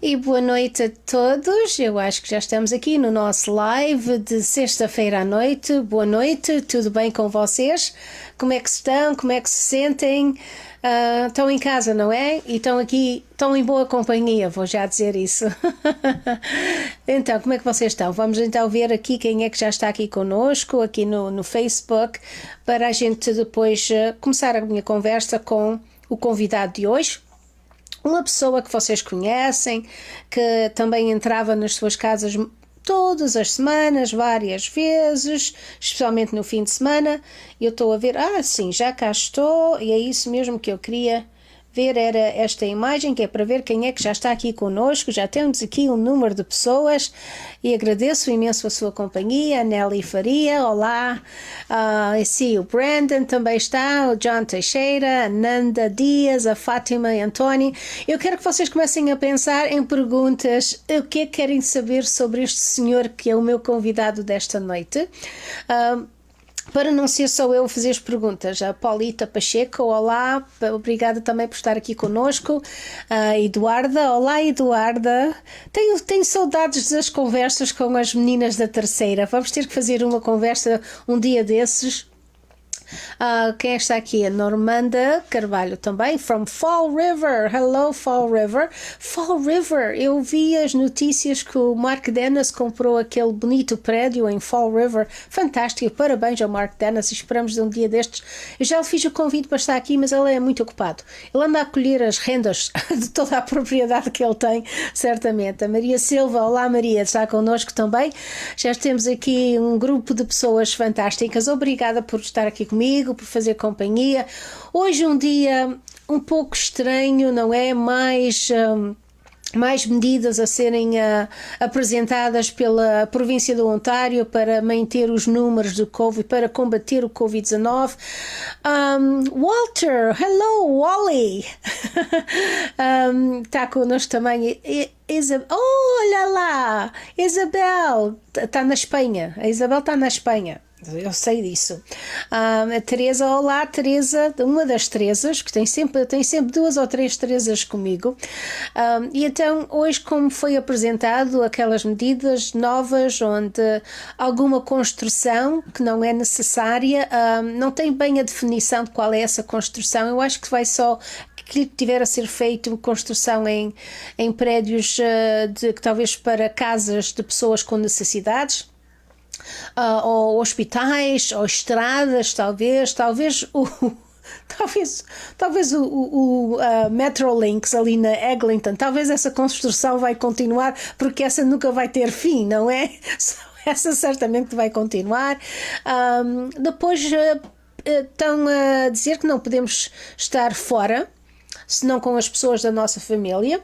E boa noite a todos. Eu acho que já estamos aqui no nosso live de sexta-feira à noite. Boa noite, tudo bem com vocês? Como é que estão? Como é que se sentem? Estão em casa, não é? E estão aqui, estão em boa companhia, vou já dizer isso. Então, como é que vocês estão? Vamos então ver aqui quem é que já está aqui conosco, aqui no Facebook, para a gente depois começar a minha conversa com o convidado de hoje. Uma pessoa que vocês conhecem, que também entrava nas suas casas todas as semanas, várias vezes, especialmente no fim de semana. Eu estou a ver, sim, já cá estou, e é isso mesmo que eu queria ver, era esta imagem, que é para ver quem é que já está aqui conosco. Já temos aqui um número de pessoas e agradeço imenso a sua companhia. A Nelly Faria, olá. O Brandon também está, o John Teixeira, a Nanda Dias, a Fátima Antoni. Eu quero que vocês comecem a pensar em perguntas. O que é que querem saber sobre este senhor que é o meu convidado desta noite? Para não ser só eu a fazer as perguntas, a Paulita Pacheco, olá, obrigada também por estar aqui conosco. A Eduarda, olá Eduarda, tenho saudades das conversas com as meninas da terceira, vamos ter que fazer uma conversa um dia desses. Quem está aqui? A Normanda Carvalho também, from Fall River. Hello, Fall River. Fall River, eu vi as notícias que o Mark Dennis comprou aquele bonito prédio em Fall River. Fantástico, parabéns ao Mark Dennis. Esperamos de um dia destes. Eu já lhe fiz o convite para estar aqui, mas ele é muito ocupado. Ele anda a colher as rendas de toda a propriedade que ele tem, certamente. A Maria Silva, olá Maria, está connosco também. Já temos aqui um grupo de pessoas fantásticas. Obrigada por estar aqui comigo, por fazer companhia. Hoje um dia um pouco estranho, não é? Mais medidas a serem apresentadas pela província do Ontário para manter os números do Covid, para combater o Covid-19. Walter, hello, Wally. Está connosco também. Olha lá, Isabel está na Espanha. A Isabel está na Espanha. Eu sei disso. A Teresa, olá Teresa, uma das Teresas, que tem sempre 2 ou 3 Teresas comigo. E então hoje, como foi apresentado aquelas medidas novas onde alguma construção que não é necessária, não tem bem a definição de qual é essa construção. Eu acho que vai só que tiver a ser feito construção em prédios que talvez para casas de pessoas com necessidades. Ou hospitais, ou estradas, talvez o Metrolinx ali na Eglinton, talvez essa construção vai continuar, porque essa nunca vai ter fim, não é? Essa certamente vai continuar. Depois estão a dizer que não podemos estar fora, senão com as pessoas da nossa família.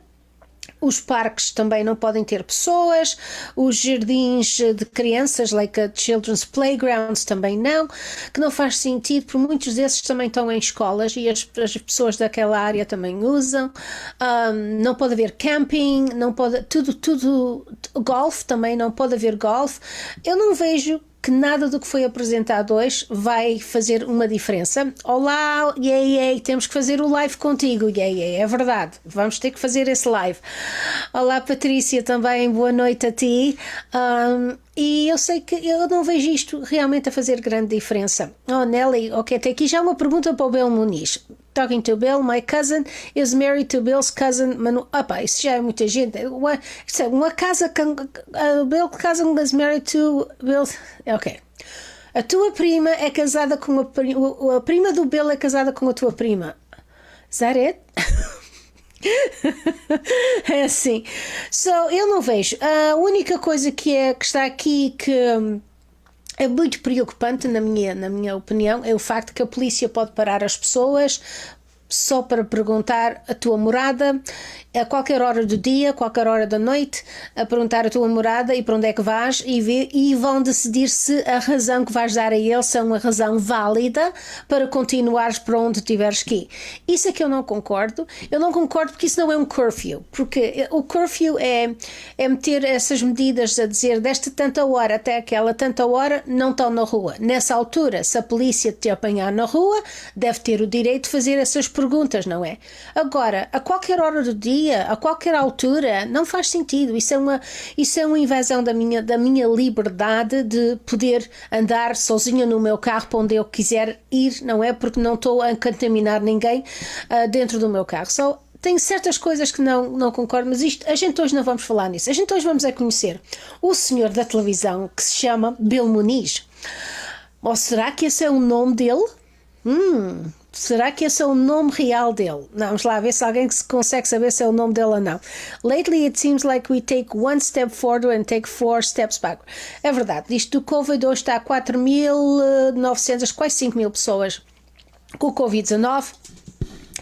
Os parques também não podem ter pessoas, os jardins de crianças, like a children's playgrounds, também não, que não faz sentido, porque muitos desses também estão em escolas e as pessoas daquela área também usam. Não pode haver camping, não pode, tudo, golfe também, não pode haver golfe. Eu não vejo que nada do que foi apresentado hoje vai fazer uma diferença. Olá, temos que fazer o live contigo, é verdade, vamos ter que fazer esse live. Olá Patrícia também, boa noite a ti. E eu sei que eu não vejo isto realmente a fazer grande diferença. Nelly, ok, tem aqui já uma pergunta para o Bill Muniz. Talking to Bill, my cousin is married to Bill's cousin Manu. Isso já é muita gente. Uma casa com Bill cousin is married to Bill. Ok. A tua prima é casada com a prima do Bill é casada com a tua prima. Is that it? É assim. Eu não vejo. A única coisa que está aqui que é muito preocupante, na minha opinião, é o facto que a polícia pode parar as pessoas só para perguntar a tua morada, a qualquer hora do dia, qualquer hora da noite, a perguntar a tua morada e para onde é que vais e vão decidir se a razão que vais dar a eles é uma razão válida para continuares para onde tiveres que ir. Isso é que eu não concordo. Eu não concordo porque isso não é um curfew, porque o curfew é meter essas medidas a dizer desta tanta hora até aquela tanta hora não estão na rua. Nessa altura, se a polícia te apanhar na rua, deve ter o direito de fazer essas perguntas perguntas, não é? Agora, a qualquer hora do dia, a qualquer altura, não faz sentido. Isso é uma invasão da minha liberdade de poder andar sozinha no meu carro para onde eu quiser ir, não é? Porque não estou a contaminar ninguém dentro do meu carro. Tem certas coisas que não concordo, mas a gente hoje não vamos falar nisso. A gente hoje vamos conhecer o senhor da televisão que se chama Bill Muniz. Ou será que esse é o nome dele? Será que esse é o nome real dele? Não, vamos lá ver se alguém consegue saber se é o nome dele ou não. Lately it seems like we take one step forward and take 4 steps back. É verdade, isto do Covid hoje está a 4.900, quase 5.000 pessoas com o Covid-19,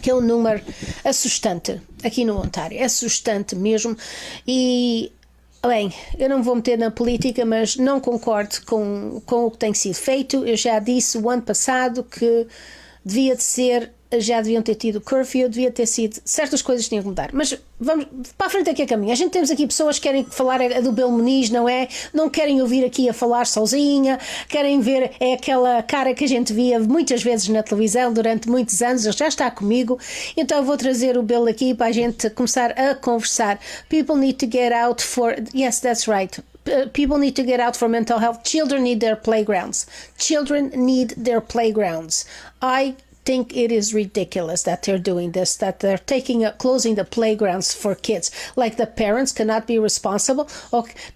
que é um número assustante aqui no Ontário, é assustante mesmo. E bem, eu não vou meter na política, mas não concordo com o que tem sido feito. Eu já disse o ano passado que já deviam ter tido curfew, devia ter sido, certas coisas tinham que mudar. Mas vamos para a frente aqui a caminho. A gente temos aqui pessoas que querem falar do Bill Muniz, não é? Não querem ouvir aqui a falar sozinha, querem ver, é aquela cara que a gente via muitas vezes na televisão durante muitos anos. Ele já está comigo, então eu vou trazer o Bill aqui para a gente começar a conversar. People need to get out for, yes, that's right. People need to get out for mental health. Children need their playgrounds. Children need their playgrounds. I think it is ridiculous that they're doing this, that they're closing the playgrounds for kids. Like the parents cannot be responsible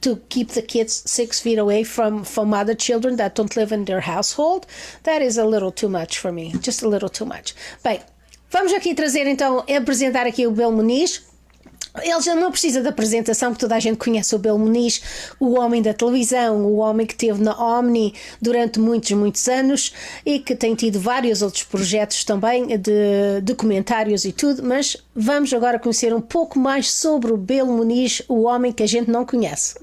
to keep the kids 6 feet away from other children that don't live in their household. That is a little too much for me. Just a little too much. Bem, vamos aqui trazer então, apresentar aqui o Bill Muniz. Ele já não precisa de apresentação, porque toda a gente conhece o Bill Muniz, o homem da televisão, o homem que esteve na Omni durante muitos anos e que tem tido vários outros projetos também de documentários e tudo, mas vamos agora conhecer um pouco mais sobre o Bill Muniz, o homem que a gente não conhece.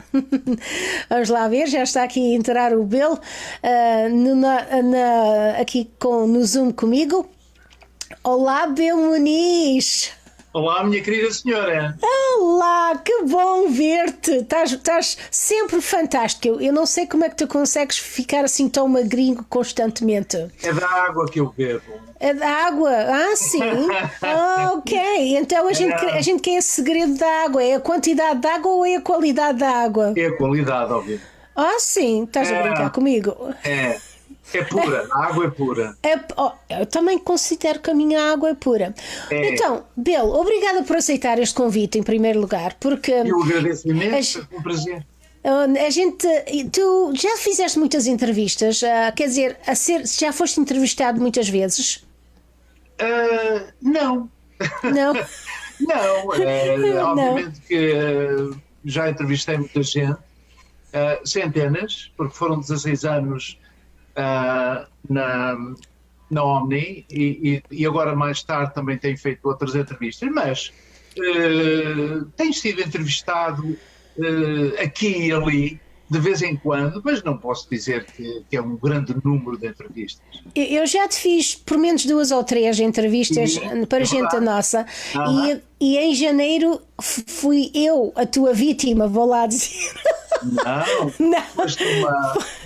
Vamos lá ver, já está aqui a entrar o Bill aqui no Zoom comigo. Olá, Bill Muniz! Olá, minha querida senhora. Olá, que bom ver-te. Estás sempre fantástico. Eu não sei como é que tu consegues ficar assim tão magrinho constantemente. É da água que eu bebo. É da água? Ah, sim. Ok. Então a gente quer esse segredo da água. É a quantidade de água ou é a qualidade da água? É a qualidade, óbvio. Ah, sim. Estás a brincar comigo? É pura, a água é pura. Eu também considero que a minha água é pura. Então, Bill, obrigada por aceitar este convite em primeiro lugar, porque eu agradeço imenso, é um prazer. Tu já fizeste muitas entrevistas, quer dizer, já foste entrevistado muitas vezes? Não. Não? Não, obviamente que já entrevistei muita gente, centenas, porque foram 16 anos na Omni e agora mais tarde também tenho feito outras entrevistas, mas tenho sido entrevistado aqui e ali de vez em quando, mas não posso dizer que é um grande número de entrevistas. Eu já te fiz por menos 2 ou 3 entrevistas para gente nossa e em janeiro fui eu a tua vítima, vou lá dizer. Não. Foste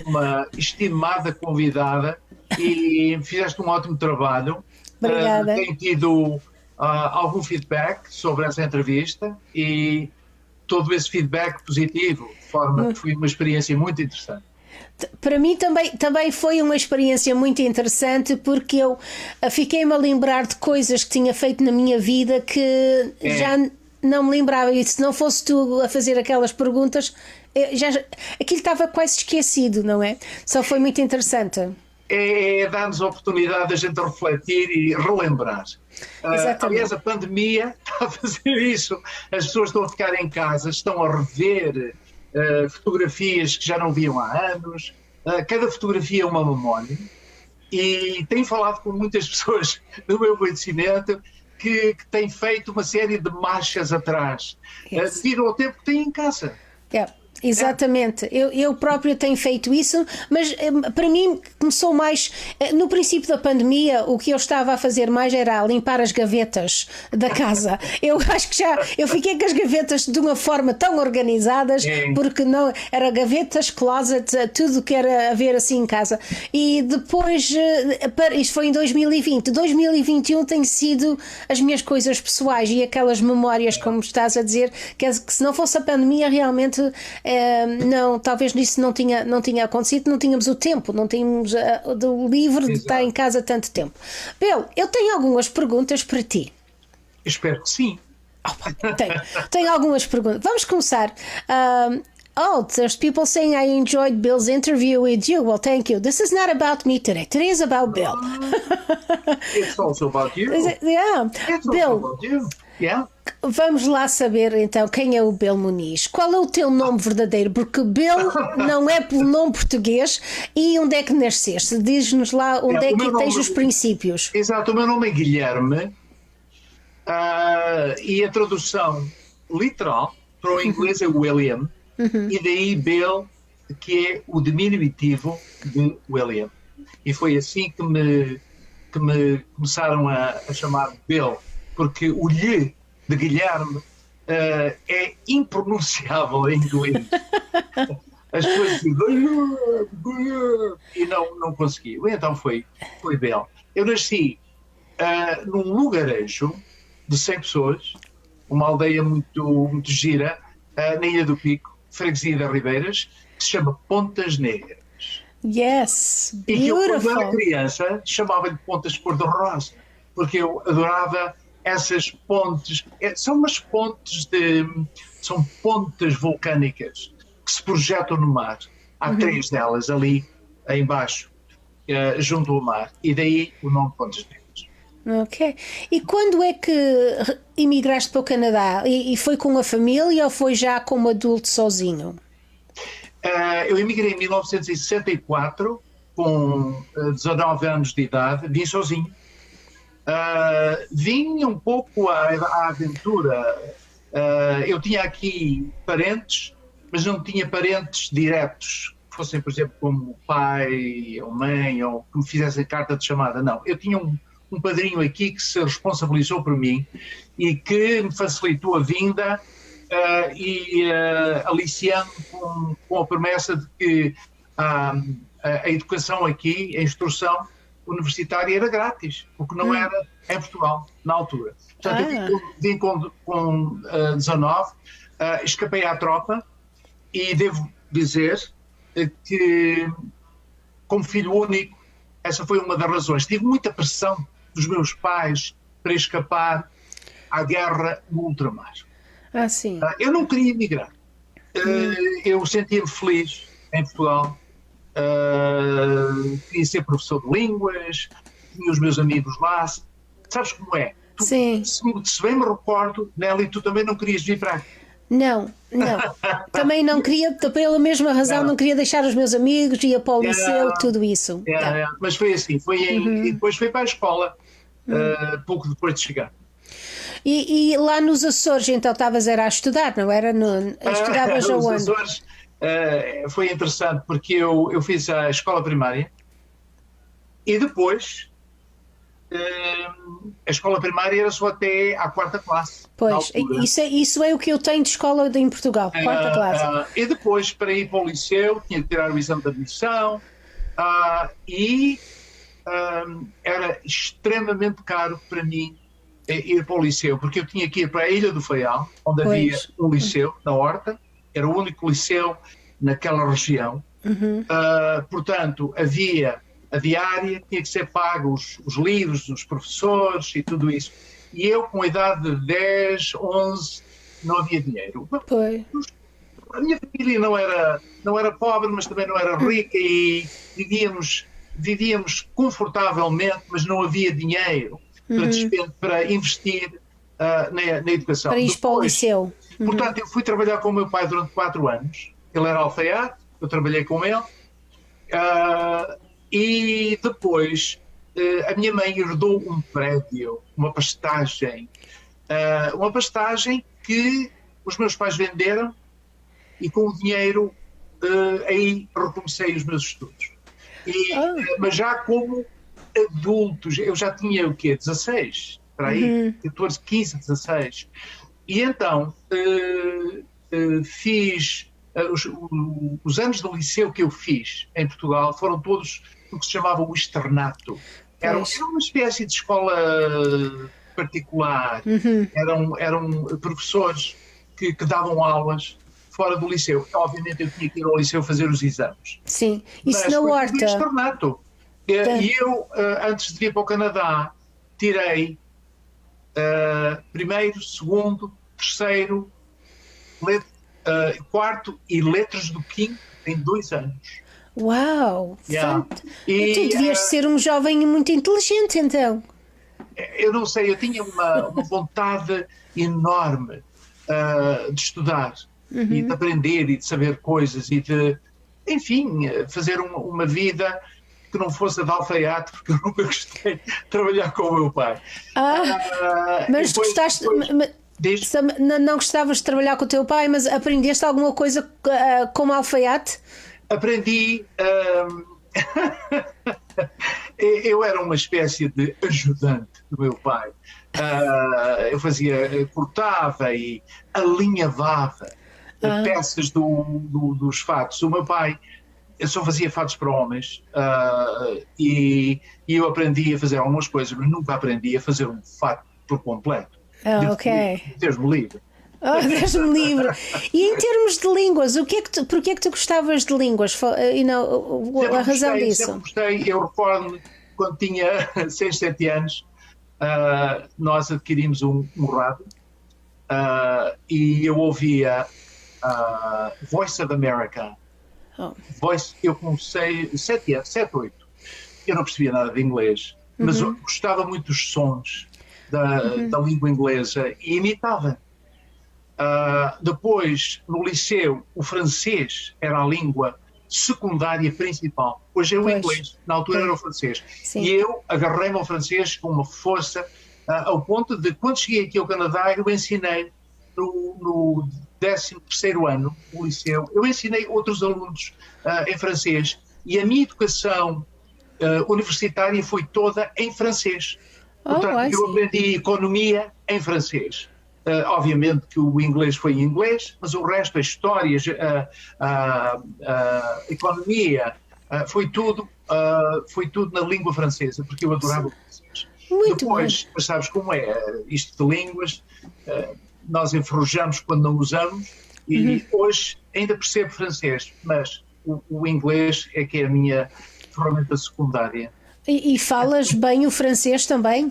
uma estimada convidada e fizeste um ótimo trabalho. Obrigada. Tenho tido algum feedback sobre essa entrevista e todo esse feedback positivo, de forma que foi uma experiência muito interessante. Para mim também foi uma experiência muito interessante, porque eu fiquei-me a lembrar de coisas que tinha feito na minha vida que já não me lembrava, e se não fosse tu a fazer aquelas perguntas, aquilo estava quase esquecido, não é? Só foi muito interessante. Dar-nos a oportunidade de a gente refletir e relembrar. Aliás, a pandemia está a fazer isso. As pessoas estão a ficar em casa, estão a rever fotografias que já não viam há anos. Cada fotografia é uma memória. E tenho falado com muitas pessoas do meu conhecimento que têm feito uma série de marchas atrás, devido ao tempo que têm em casa. Exatamente, eu própria tenho feito isso, mas para mim começou mais no princípio da pandemia. O que eu estava a fazer mais era limpar as gavetas da casa. Eu acho que eu fiquei com as gavetas de uma forma tão organizadas, porque não era gavetas, closets, tudo que era a ver assim em casa. E depois, isto foi em 2020, 2021 tem sido as minhas coisas pessoais e aquelas memórias, como estás a dizer, que se não fosse a pandemia realmente não, talvez isso não tinha acontecido, não tínhamos o tempo, não tínhamos o livre de estar em casa tanto tempo. Bill, eu tenho algumas perguntas para ti. Espero que sim. Tenho algumas perguntas. Vamos começar. There's people saying I enjoyed Bill's interview with you. Well, thank you. This is not about me today. Today is about Bill. It's also about you. Yeah. It's Bill, also about you. Yeah. Vamos lá saber então quem é o Bill Muniz. Qual é o teu nome verdadeiro? Porque Bill não é pelo nome português. E onde é que nasceste? Diz-nos lá onde é que tens os princípios. Exato, o meu nome é Guilherme e a tradução literal para o inglês é William, e daí Bill, que é o diminutivo de William. E foi assim que me começaram a chamar Bill, porque o lhe de Guilherme é impronunciável em inglês. As pessoas dizem e não consegui. Então foi Bill. Eu nasci num lugarejo de 100 pessoas, uma aldeia muito gira, na Ilha do Pico, freguesia das Ribeiras, que se chama Pontas Negras. Yes, beautiful. E que eu, quando era criança, chamava-lhe Pontas Cor-de-Rosa, porque eu adorava essas pontes. São pontes vulcânicas que se projetam no mar. Há 3 delas ali embaixo, junto ao mar, e daí o nome Pontas Negras. Ok. E quando é que emigraste para o Canadá? E foi com a família ou foi já como adulto sozinho? Eu emigrei em 1964, com 19 anos de idade, vim sozinho. Vim um pouco à aventura. Eu tinha aqui parentes, mas não tinha parentes diretos, que fossem, por exemplo, como pai ou mãe, ou que me fizessem carta de chamada. Não, eu tinha um padrinho aqui que se responsabilizou por mim e que me facilitou a vinda, aliciando com a promessa de que a educação aqui, a instrução universitária era grátis, o que não era em Portugal, na altura. Portanto, eu vim com 19, escapei à tropa e devo dizer que, como filho único, essa foi uma das razões. Tive muita pressão dos meus pais para escapar à guerra no ultramar. Sim. Eu não queria emigrar. Eu sentia-me feliz em Portugal. Queria ser professor de línguas, tinha os meus amigos lá. Sabes como é? Sim. Se bem me recordo, Nelly, tu também não querias vir para aqui. Não. Também não queria, pela mesma razão, não queria deixar os meus amigos, ia para o liceu, tudo isso. Mas foi assim, e depois fui para a escola, pouco depois de chegar. E lá nos Açores, então, estavas a estudar, não era? Estudavas aonde? Nos Açores foi interessante, porque eu fiz a escola primária e depois a escola primária era só até à 4ª classe. Pois, isso é o que eu tenho de escola em Portugal, 4ª classe. E depois, para ir para o liceu, tinha que tirar o exame de admissão era extremamente caro para mim ir para o liceu, porque eu tinha que ir para a Ilha do Faial, onde havia um liceu, na Horta, era o único liceu naquela região. Portanto, havia a diária, tinha que ser pago os livros dos professores e tudo isso. E eu, com a idade de 10, 11, não havia dinheiro. A minha família não era pobre, mas também não era rica e vivíamos confortavelmente, mas não havia dinheiro para investir na educação. Para ir para o liceu. Portanto, eu fui trabalhar com o meu pai durante 4 anos. Ele era alfaiate, eu trabalhei com ele. E depois a minha mãe herdou um prédio, uma pastagem que os meus pais venderam e com o dinheiro aí recomecei os meus estudos. Mas já como adultos, eu já tinha o quê? 16, para aí, 14, 15, 16. E então fiz os anos de liceu que eu fiz em Portugal foram todos o que se chamava o externato. Era uma espécie de escola particular. Eram professores que davam aulas fora do liceu. Obviamente eu tinha que ir ao liceu fazer os exames. Sim, isso mas na foi horta. tudo externato. E eu, antes de vir para o Canadá, tirei primeiro, segundo, terceiro, quarto e letras do quinto em 2 anos. Uau! Yeah. Tu devias ser um jovem muito inteligente, então. Eu não sei, eu tinha uma vontade enorme de estudar e de aprender e de saber coisas e de, enfim, fazer uma vida que não fosse de alfaiate, porque eu nunca gostei de trabalhar com o meu pai. Mas tu gostaste... Não gostavas de trabalhar com o teu pai, mas aprendeste alguma coisa como alfaiate? Aprendi. Eu era uma espécie de ajudante do meu pai. Eu cortava e alinhavava peças dos fatos. O meu pai, eu só fazia fatos para homens e eu aprendi a fazer algumas coisas, mas nunca aprendi a fazer um fato por completo. Ok. Deus-me livre. Deus-me livre. E em termos de línguas, porquê é que tu gostavas de línguas? A razão disso? Sempre gostei. Eu recordo-me, quando tinha 6, 7 anos, nós adquirimos um rádio e eu ouvia Voice of America. Eu comecei 7, 8. Eu não percebia nada de inglês, mas eu gostava muito dos sons da língua inglesa e imitava. Depois, no liceu, o francês era a língua secundária principal. Hoje é o inglês, na altura era o francês. Sim. E eu agarrei-me ao francês com uma força, ao ponto de, quando cheguei aqui ao Canadá, eu ensinei no 13º ano do liceu, eu ensinei outros alunos em francês. E a minha educação universitária foi toda em francês. Portanto, eu aprendi economia em francês. Obviamente que o inglês foi em inglês, mas o resto, a história, a economia, foi tudo na língua francesa, porque eu adorava o francês. Depois, mas sabes como é, isto de línguas, nós enferrujamos quando não usamos, e hoje ainda percebo francês, mas o inglês é que é a minha ferramenta secundária. E falas bem o francês também?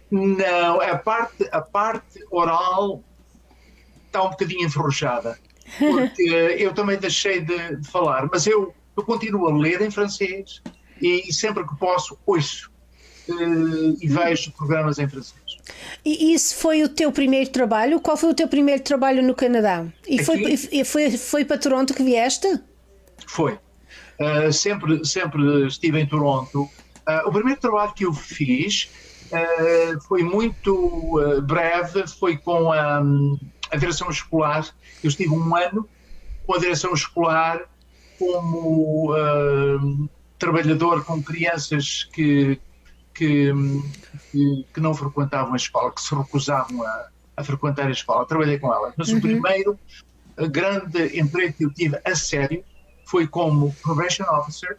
Não, a parte oral está um bocadinho enferrujada, porque eu também deixei de falar, mas eu continuo a ler em francês e sempre que posso ouço e vejo programas em francês. E isso foi o teu primeiro trabalho? Qual foi o teu primeiro trabalho no Canadá? E foi para Toronto que vieste? Foi. Sempre estive em Toronto. O primeiro trabalho que eu fiz foi muito breve, foi com a direção escolar. Eu estive 1 ano com a direção escolar como trabalhador com crianças que não frequentavam a escola, que se recusavam a frequentar a escola. Trabalhei com elas. Mas o primeiro grande emprego que eu tive a sério foi como Probation Officer,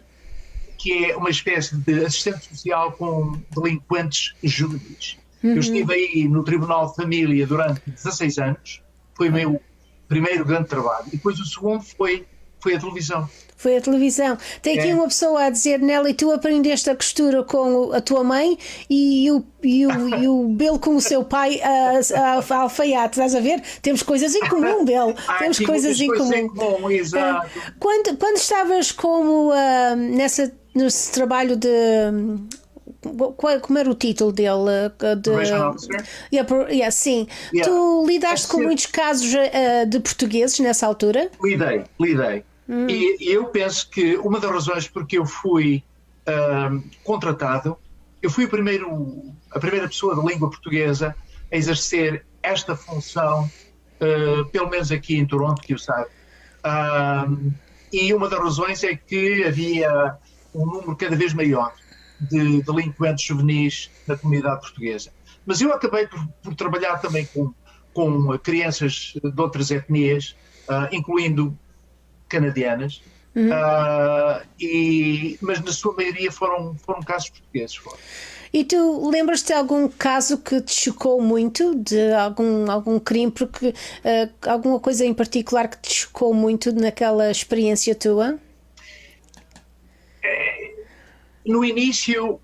que é uma espécie de assistente social com delinquentes juvenis. Eu estive aí no Tribunal de Família durante 16 anos, foi o meu primeiro grande trabalho. E depois o segundo foi a televisão. Foi a televisão. Tem aqui uma pessoa a dizer, Nelly, tu aprendeste a costura com a tua mãe e o Bel com o seu pai a alfaiate, estás a ver? Temos coisas em comum, Bel. Temos coisas em comum. Exato. Quando estavas como nesse trabalho de... Como era o título dele? Sim. Yeah. Tu lidaste com muitos casos de portugueses nessa altura? Lidei. E eu penso que uma das razões porque eu fui contratado, eu fui a primeira pessoa de língua portuguesa a exercer esta função, pelo menos aqui em Toronto, que eu saiba. E uma das razões é que havia um número cada vez maior de delinquentes juvenis na comunidade portuguesa. Mas eu acabei por trabalhar também com crianças de outras etnias, incluindo canadianas, mas na sua maioria foram casos portugueses. E tu lembras-te de algum caso que te chocou muito, de algum crime, porque alguma coisa em particular que te chocou muito naquela experiência tua? No início,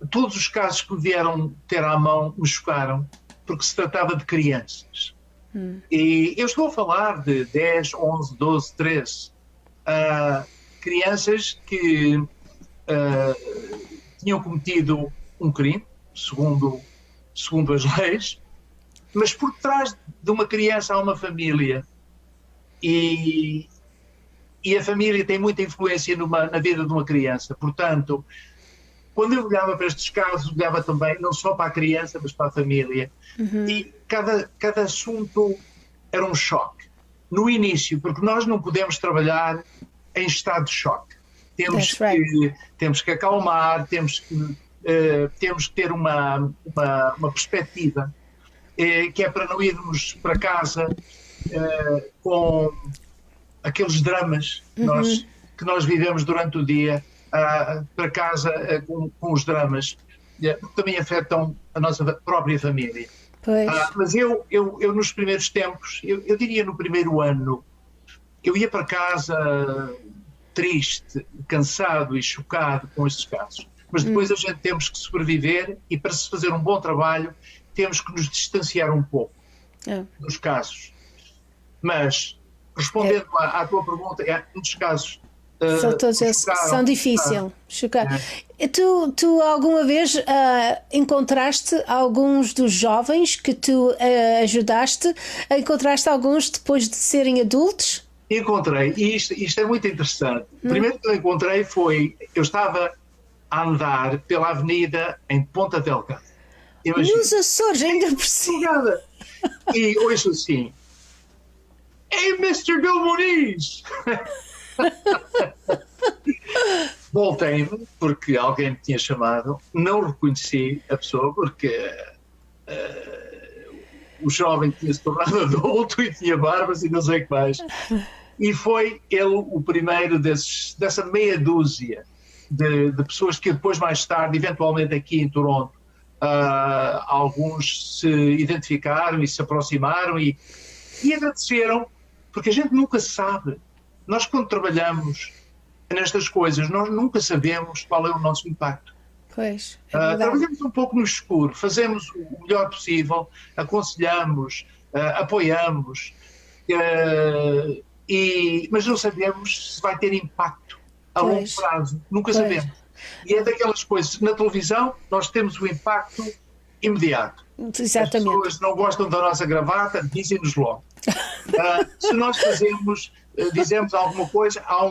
todos os casos que me vieram ter à mão me chocaram, porque se tratava de crianças. E eu estou a falar de 10, 11, 12, 13 crianças que tinham cometido um crime, segundo as leis, mas por trás de uma criança há uma família e a família tem muita influência na vida de uma criança. Portanto, quando eu olhava para estes casos, olhava também não só para a criança, mas para a família. E cada assunto era um choque. No início, porque nós não podemos trabalhar em estado de choque. Temos que acalmar, temos que ter uma perspectiva que é para não irmos para casa com aqueles dramas que nós vivemos durante o dia, para casa com os dramas, que também afetam a nossa própria família. Mas eu nos primeiros tempos, eu diria no primeiro ano, eu ia para casa triste, cansado e chocado com estes casos. Mas depois a gente temos que sobreviver e para se fazer um bom trabalho temos que nos distanciar um pouco dos casos. Mas, respondendo à tua pergunta, muitos casos são difíceis. Tu alguma vez encontraste alguns dos jovens que tu ajudaste? Encontraste alguns depois de serem adultos? Encontrei, e isto é muito interessante. O primeiro que eu encontrei eu estava a andar pela avenida em Ponta Delgada. Nos Açores, ainda por cima. E ouço assim: "Hey, Mr. Bill Muniz!" Voltei-me, porque alguém me tinha chamado, não reconheci a pessoa, porque o jovem tinha se tornado adulto e tinha barbas e não sei o que mais. E foi ele o primeiro dessa meia dúzia de pessoas que depois, mais tarde, eventualmente aqui em Toronto, alguns se identificaram e se aproximaram e agradeceram, porque a gente nunca sabe. Nós, quando trabalhamos nestas coisas, nós nunca sabemos qual é o nosso impacto. Trabalhamos um pouco no escuro, fazemos o melhor possível, aconselhamos, apoiamos, mas não sabemos se vai ter impacto a longo prazo. Nunca sabemos. E é daquelas coisas, na televisão nós temos o impacto imediato. Exatamente. As pessoas não gostam da nossa gravata, dizem-nos logo. Se nós dizemos alguma coisa, há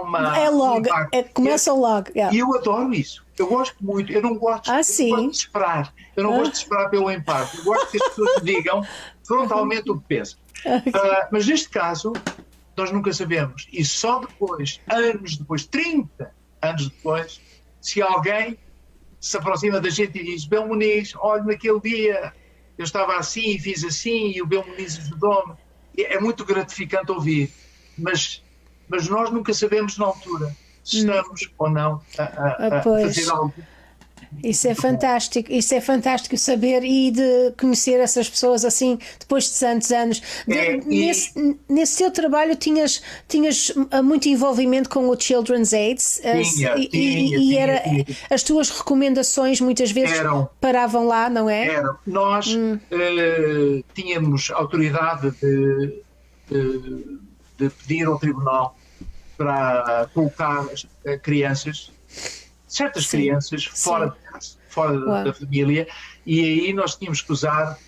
uma... É logo, começa logo. E eu adoro isso. Eu gosto muito. Eu não gosto, de esperar. Eu não gosto de esperar pelo impacto. Eu gosto que as pessoas me digam frontalmente o que pensam. Mas neste caso, nós nunca sabemos. E só depois, 30 anos depois, se alguém se aproxima da gente e diz: "Bill Muniz, olha, naquele dia eu estava assim e fiz assim e o Bill Muniz ajudou-me", é muito gratificante ouvir, mas nós nunca sabemos na altura se estamos ou não a fazer algo. Isso é fantástico saber e de conhecer essas pessoas assim depois de tantos anos. Nesse teu trabalho tinhas muito envolvimento com o Children's AIDS e as tuas recomendações muitas vezes paravam lá, não é? Nós tínhamos autoridade de pedir ao tribunal para colocar certas crianças fora de casa, fora da família, e aí nós tínhamos que usar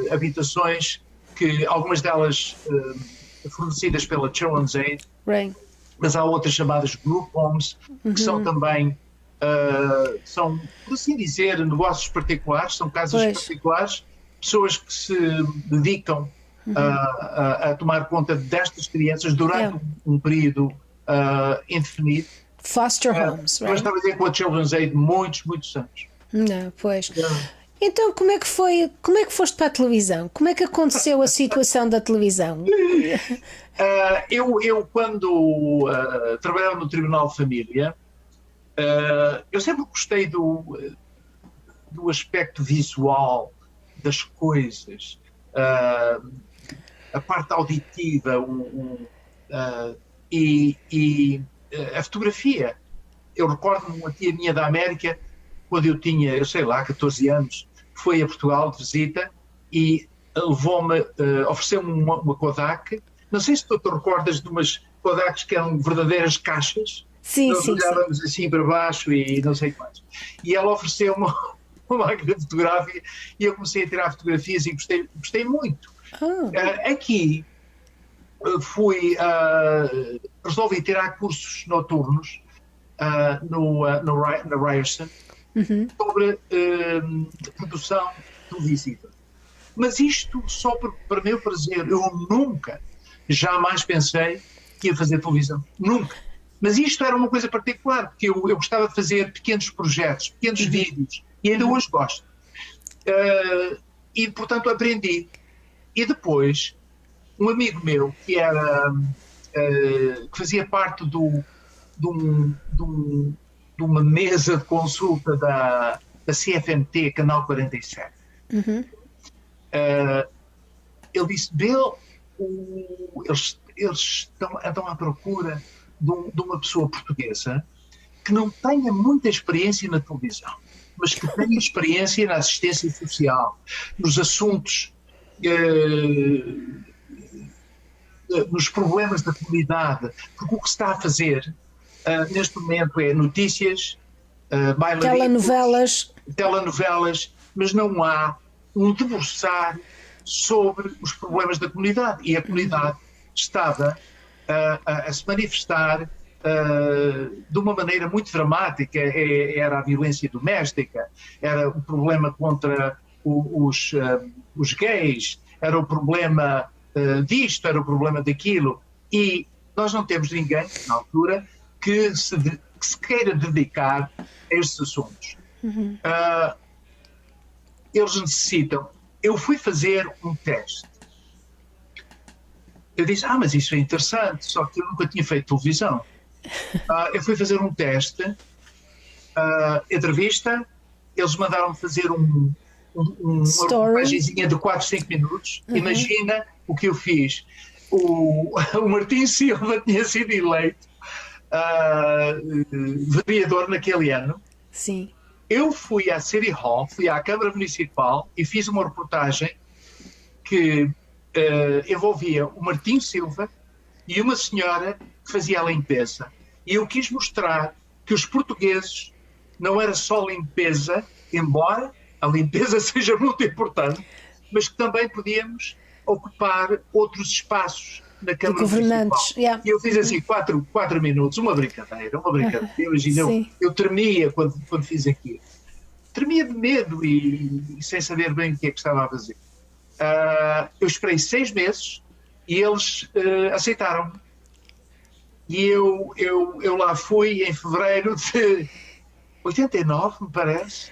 habitações, que algumas delas fornecidas pela Children's Aid, mas há outras chamadas group homes, que são também, por assim dizer, negócios particulares, são casas particulares, pessoas que se dedicam a tomar conta destas crianças durante um período indefinido. Foster homes, right? Eu estava a dizer com a Children's Aid muitos anos. Não, pois. Então, como é que foste para a televisão? Como é que aconteceu a situação da televisão? Eu quando trabalhava no Tribunal de Família, eu sempre gostei do aspecto visual das coisas, a parte auditiva e a fotografia. Eu recordo-me uma tia minha da América, quando eu tinha, 14 anos, foi a Portugal de visita e levou-me, ofereceu-me uma Kodak. Não sei se tu te recordas de umas Kodaks que eram verdadeiras caixas. Sim, nós olhávamos assim para baixo e não sei quantos. E ela ofereceu-me uma máquina fotográfica e eu comecei a tirar fotografias e gostei muito. Aqui resolvi tirar cursos noturnos na Ryerson sobre produção televisiva. Mas isto só para meu prazer. Eu jamais pensei que ia fazer televisão. Nunca. Mas isto era uma coisa particular, porque eu gostava de fazer pequenos projetos, pequenos vídeos, e ainda hoje gosto. E, portanto, aprendi. E depois, um amigo meu, que fazia parte de uma mesa de consulta da CFMT, Canal 47, ele disse: Bill, eles andam à procura de uma pessoa portuguesa que não tenha muita experiência na televisão, mas que tenha experiência na assistência social, nos assuntos, nos problemas da comunidade, porque o que se está a fazer neste momento é notícias, telenovelas, mas não há um debruçar sobre os problemas da comunidade, e a comunidade estava a se manifestar de uma maneira muito dramática. Era a violência doméstica, era o problema contra os gays, era o problema disto, era o problema daquilo, e nós não temos ninguém, na altura, que se queira dedicar a estes assuntos. Eles necessitam. Eu fui fazer um teste. Eu disse: mas isso é interessante, só que eu nunca tinha feito televisão. Eu fui fazer um teste, entrevista, eles mandaram-me fazer uma reportagenzinha de 4, 5 minutos. Imagina o que eu fiz. O Martim Silva tinha sido eleito vereador naquele ano. Sim. Eu fui à City Hall, fui à Câmara Municipal e fiz uma reportagem que envolvia o Martim Silva e uma senhora que fazia a limpeza. E eu quis mostrar que os portugueses não era só limpeza, embora a limpeza seja muito importante, mas que também podíamos ocupar outros espaços na Câmara Municipal. Yeah. E eu fiz assim 4 minutos, uma brincadeira. Imagina, eu tremia quando fiz aquilo. Tremia de medo e sem saber bem o que é que estava a fazer. Eu esperei 6 meses e eles aceitaram-me. E eu lá fui em fevereiro de 89, me parece,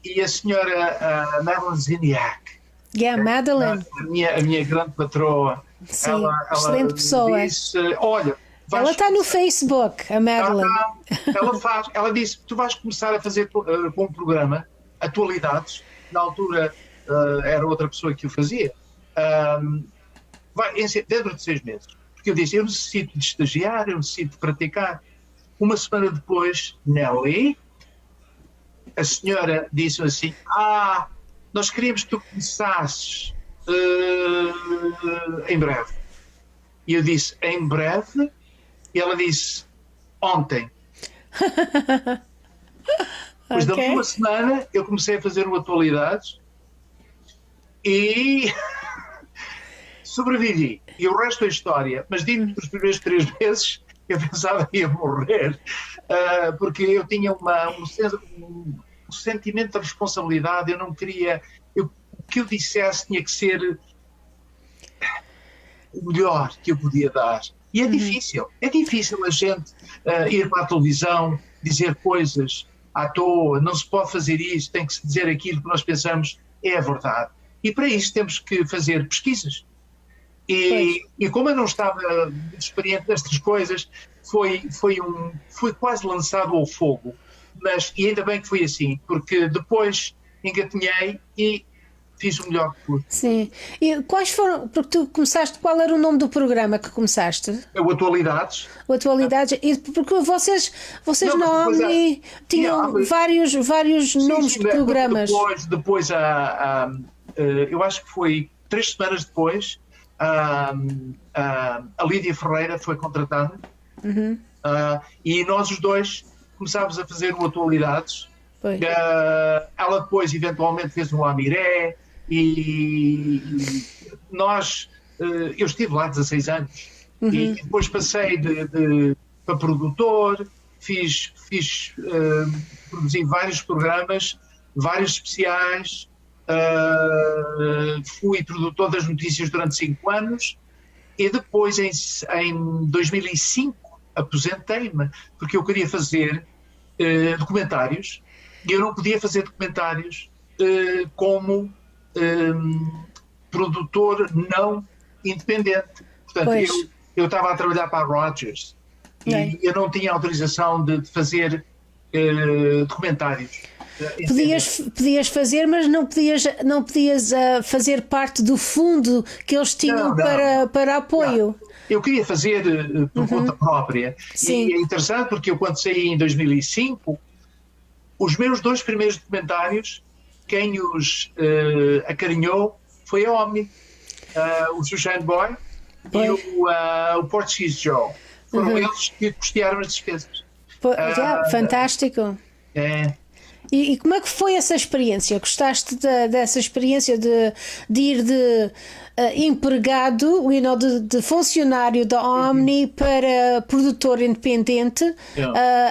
e a senhora Madeline Ziniak, Madeline, a minha grande patroa, sim, excelente pessoa. Disse: olha, ela está no Facebook, a Madeline. Ela disse: tu vais começar a fazer com um programa, Atualidades. Na altura era outra pessoa que o fazia, dentro de 6 meses. Porque eu disse: eu necessito de estagiar, eu necessito de praticar. Uma semana depois, Nelly, a senhora disse assim: nós queríamos que tu começasses em breve. E eu disse: em breve? E ela disse: ontem. Depois de uma semana eu comecei a fazer o Atualidades e sobrevivi. E o resto é história. Mas digo que os primeiros 3 meses eu pensava que ia morrer, porque eu tinha um sentimento de responsabilidade. Eu não queria... o que eu dissesse tinha que ser o melhor que eu podia dar. E é difícil a gente ir para a televisão, dizer coisas à toa, não se pode fazer isso, tem que se dizer aquilo que nós pensamos é a verdade. E para isso temos que fazer pesquisas. E como eu não estava experiente nestas coisas, foi quase lançado ao fogo. E ainda bem que foi assim, porque depois engatinhei e fiz o melhor que pude. Sim. E quais foram, porque tu começaste, qual era o nome do programa que começaste? O Atualidades. O Atualidades, e porque vocês não, na Omni tinham vários nomes de programas. Depois eu acho que foi 3 semanas depois, a Lídia Ferreira foi contratada, e nós os dois começámos a fazer o Atualidades. Ela depois eventualmente fez um Amiré, e nós, eu estive lá 16 anos, e depois passei para produtor, produzi vários programas, vários especiais, fui produtor das notícias durante 5 anos, e depois em 2005 aposentei-me, porque eu queria fazer documentários, e eu não podia fazer documentários como produtor não independente. Portanto, eu estava a trabalhar para a Rogers e eu não tinha autorização de fazer documentários. Podias fazer, mas não podias fazer parte do fundo que eles tinham para apoio. Não. Eu queria fazer por conta própria. Sim. E é interessante porque eu, quando saí em 2005, os meus 2 primeiros documentários, quem os acarinhou foi a Omni, o Sunshine Boy e o Portuguese Joe. Foram eles que custearam as despesas. Fantástico. E como é que foi essa experiência? Gostaste dessa experiência de ir de empregado, de funcionário da Omni para produtor independente,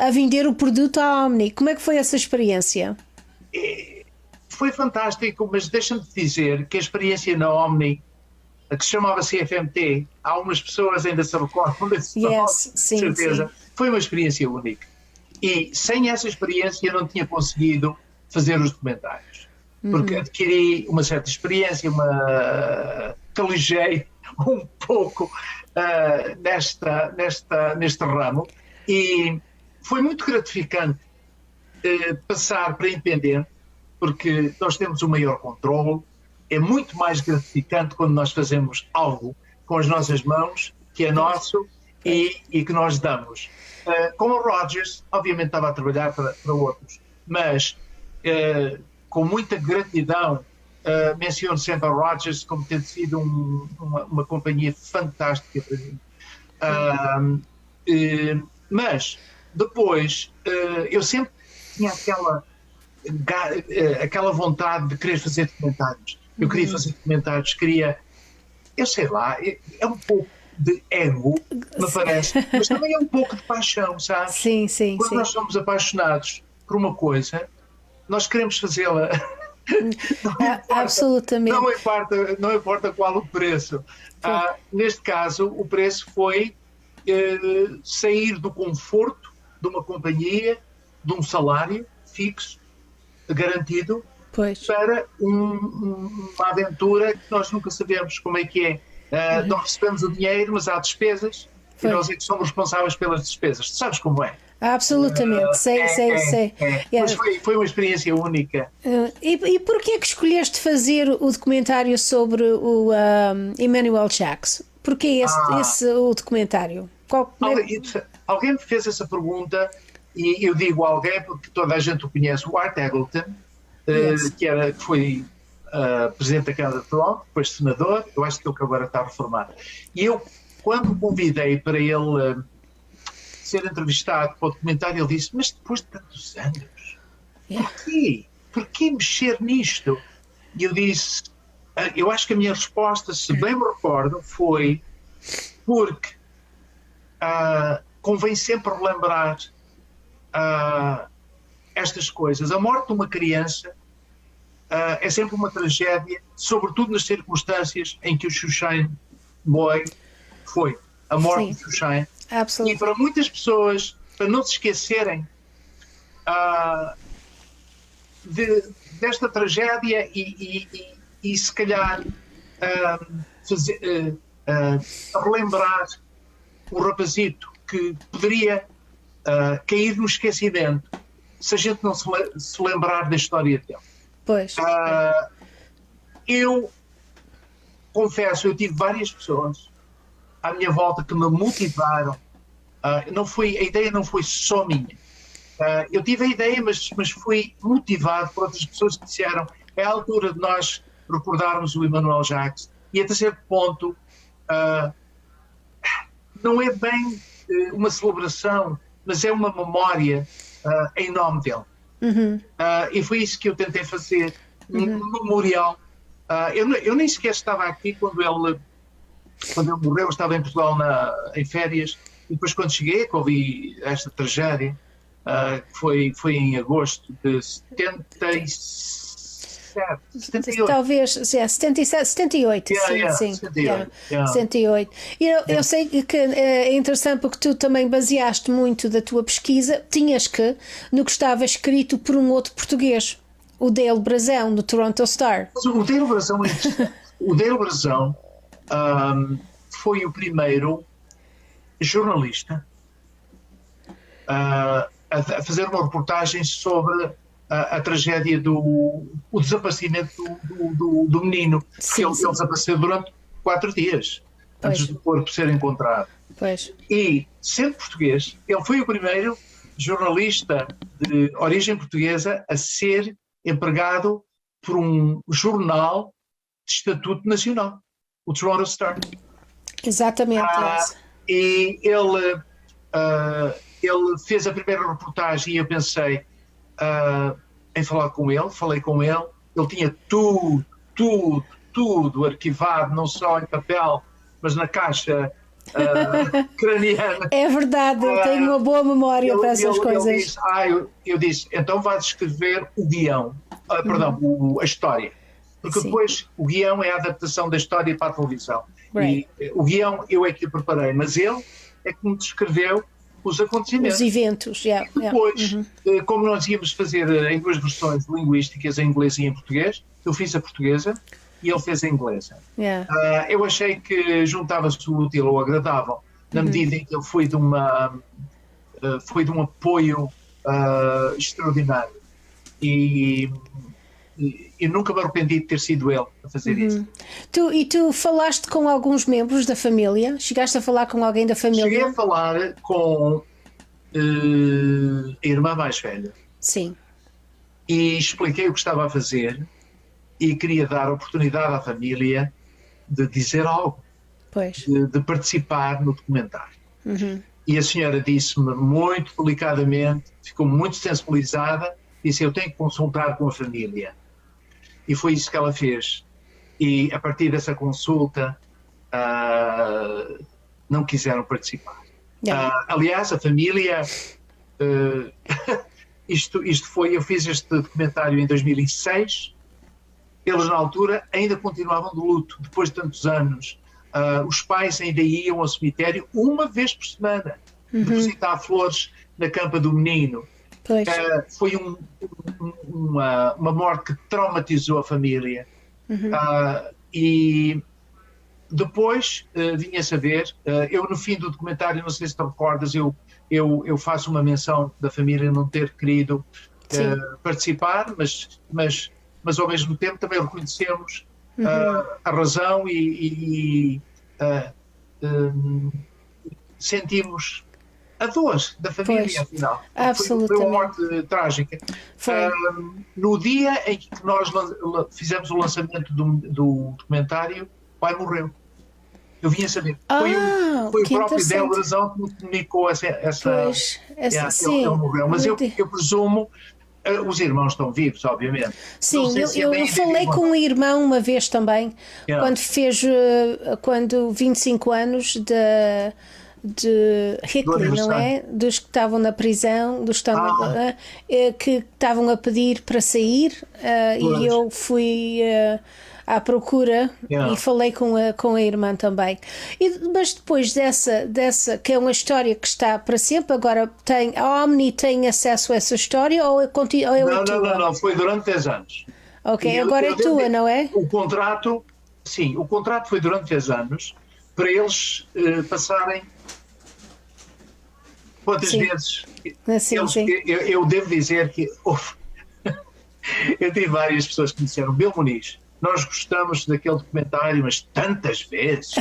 a vender o produto à Omni? Como é que foi essa experiência? Foi fantástico, mas deixa-me dizer que a experiência na Omni, que se chamava CFMT, algumas pessoas ainda se recordam desse nome, com certeza. Sim. Foi uma experiência única. E sem essa experiência eu não tinha conseguido fazer os documentários. Porque adquiri uma certa experiência, calejei um pouco neste ramo, e foi muito gratificante passar para independente, porque nós temos um maior controle. É muito mais gratificante quando nós fazemos algo com as nossas mãos, que é nosso e que nós damos. Como o Rogers, obviamente estava a trabalhar para outros, mas com muita gratidão menciono sempre a Rogers como tendo sido uma companhia fantástica para mim. Mas depois eu sempre tinha aquela vontade de querer fazer documentários. Eu queria fazer documentários, eu sei lá, é um pouco de ego, me parece, mas também é um pouco de paixão, sabe? Sim. Quando nós somos apaixonados por uma coisa, nós queremos fazê-la. Absolutamente. Não importa qual o preço. Neste caso, o preço foi sair do conforto de uma companhia, de um salário fixo, garantido, para uma aventura que nós nunca sabemos como é que é. Nós recebemos o dinheiro, mas há despesas, e nós é que somos responsáveis pelas despesas. Tu sabes como é? Absolutamente, sei. Mas foi uma experiência única. E porquê que escolheste fazer o documentário sobre o Emmanuel Jacques? Porquê o documentário? Alguém me fez essa pergunta, e eu digo alguém porque toda a gente o conhece, o Art Eggleton, que foi presidente da Câmara de Toronto, depois senador. Eu acho que ele agora está reformado. E eu, quando o convidei para ele ser entrevistado para o documentário, ele disse: mas depois de tantos anos, porquê mexer nisto? E eu disse, eu acho que a minha resposta, se bem me recordo, foi porque convém sempre relembrar estas coisas. A morte de uma criança é sempre uma tragédia, sobretudo nas circunstâncias em que o Xuxain boy foi a morte Sim. do Shane. Absolutely. E para muitas pessoas, para não se esquecerem desta tragédia e se calhar relembrar o rapazito que poderia cair no esquecimento se a gente não se lembrar da história dele. Pois. Eu confesso, eu tive várias pessoas à minha volta que me motivaram. A ideia não foi só minha. Eu tive a ideia, mas fui motivado por outras pessoas que disseram é a altura de nós recordarmos o Emmanuel Jacques e até certo ponto não é bem uma celebração, mas é uma memória em nome dele. E foi isso que eu tentei fazer, um memorial. Eu nem sequer estava aqui quando ele morreu, eu estava em Portugal em férias, e depois quando cheguei, que ouvi esta tragédia, foi em agosto de 78. Talvez, 77, 78, sim. 78. Eu sei que é interessante porque tu também baseaste muito da tua pesquisa, no que estava escrito por um outro português, o Dale Brazão, do Toronto Star. O Dale Brazão, o Dale Brazão foi o primeiro jornalista a fazer uma reportagem sobre a tragédia o desaparecimento do menino. Sim, ele desapareceu durante 4 dias antes do corpo ser encontrado. Pois. E, sendo português, ele foi o primeiro jornalista de origem portuguesa a ser empregado por um jornal de estatuto nacional, o Toronto Star. Exatamente. E ele fez a primeira reportagem e eu pensei em falar com ele, falei com ele, ele tinha tudo arquivado, não só em papel, mas na caixa craniana. É verdade, eu tenho uma boa memória para essas coisas. Eu disse, então vais escrever o guião, a história, porque depois o guião é a adaptação da história para a televisão. Right. E o guião eu é que o preparei, mas ele é que me descreveu os acontecimentos. Os eventos, E depois, como nós íamos fazer em 2 versões linguísticas, em inglês e em português, eu fiz a portuguesa e ele fez a inglesa. Eu achei que juntava-se o útil ao agradável, na medida em que ele foi de um apoio extraordinário. E nunca me arrependi de ter sido ele a fazer isso. Tu falaste com alguns membros da família? Chegaste a falar com alguém da família? Cheguei a falar com a irmã mais velha. Sim. E expliquei o que estava a fazer e queria dar oportunidade à família de dizer algo, de participar no documentário. E a senhora disse-me muito delicadamente, ficou muito sensibilizada, disse: eu tenho que consultar com a família. E foi isso que ela fez. E a partir dessa consulta não quiseram participar. Aliás, a família eu fiz este documentário em 2006. Eles na altura ainda continuavam de luto depois de tantos anos. Os pais ainda iam ao cemitério uma vez por semana depositar flores na campa do menino. Foi uma morte que traumatizou a família. E depois vim a saber, eu no fim do documentário, não sei se te recordas, eu faço uma menção da família não ter querido participar, mas ao mesmo tempo também reconhecemos a razão e sentimos a dor da família, afinal. Foi uma morte trágica. No dia em que nós fizemos o lançamento do documentário, o pai morreu. Eu vim a saber. Foi o próprio Dale Brazão que me comunicou essa ele morreu. Mas eu presumo, os irmãos estão vivos, obviamente. Sim, eu falei com um irmão uma vez também, quando 25 anos de Hickley, não é? Dos que estavam na prisão, que estavam a pedir para sair, e eu fui à procura Yeah. e falei com a irmã também. Mas depois dessa, que é uma história que está para sempre, agora a Omni tem acesso a essa história ou é tua? Não, foi durante 10 anos. Ok, agora é tua, não é? O contrato foi durante 10 anos para eles passarem quantas vezes. Sim. Eu devo dizer que eu tive várias pessoas que me disseram: Bill Muniz, nós gostamos daquele documentário, mas tantas vezes.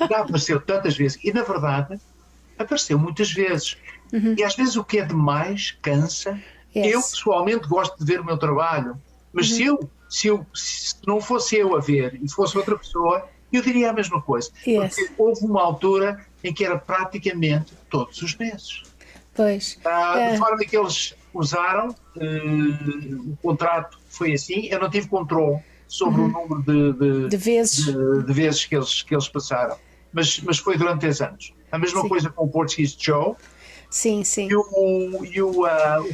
Já apareceu tantas vezes. E, na verdade, apareceu muitas vezes. E, às vezes, o que é demais cansa. Yes. Eu, pessoalmente, gosto de ver o meu trabalho. Mas se não fosse eu a ver e fosse outra pessoa, eu diria a mesma coisa. Yes. Porque houve uma altura em que era praticamente todos os meses. Pois. De forma que eles usaram, o contrato foi assim, eu não tive controle sobre o número de vezes que eles passaram, mas foi durante 10 anos. A mesma coisa com o Portuguese Joe. Sim. E o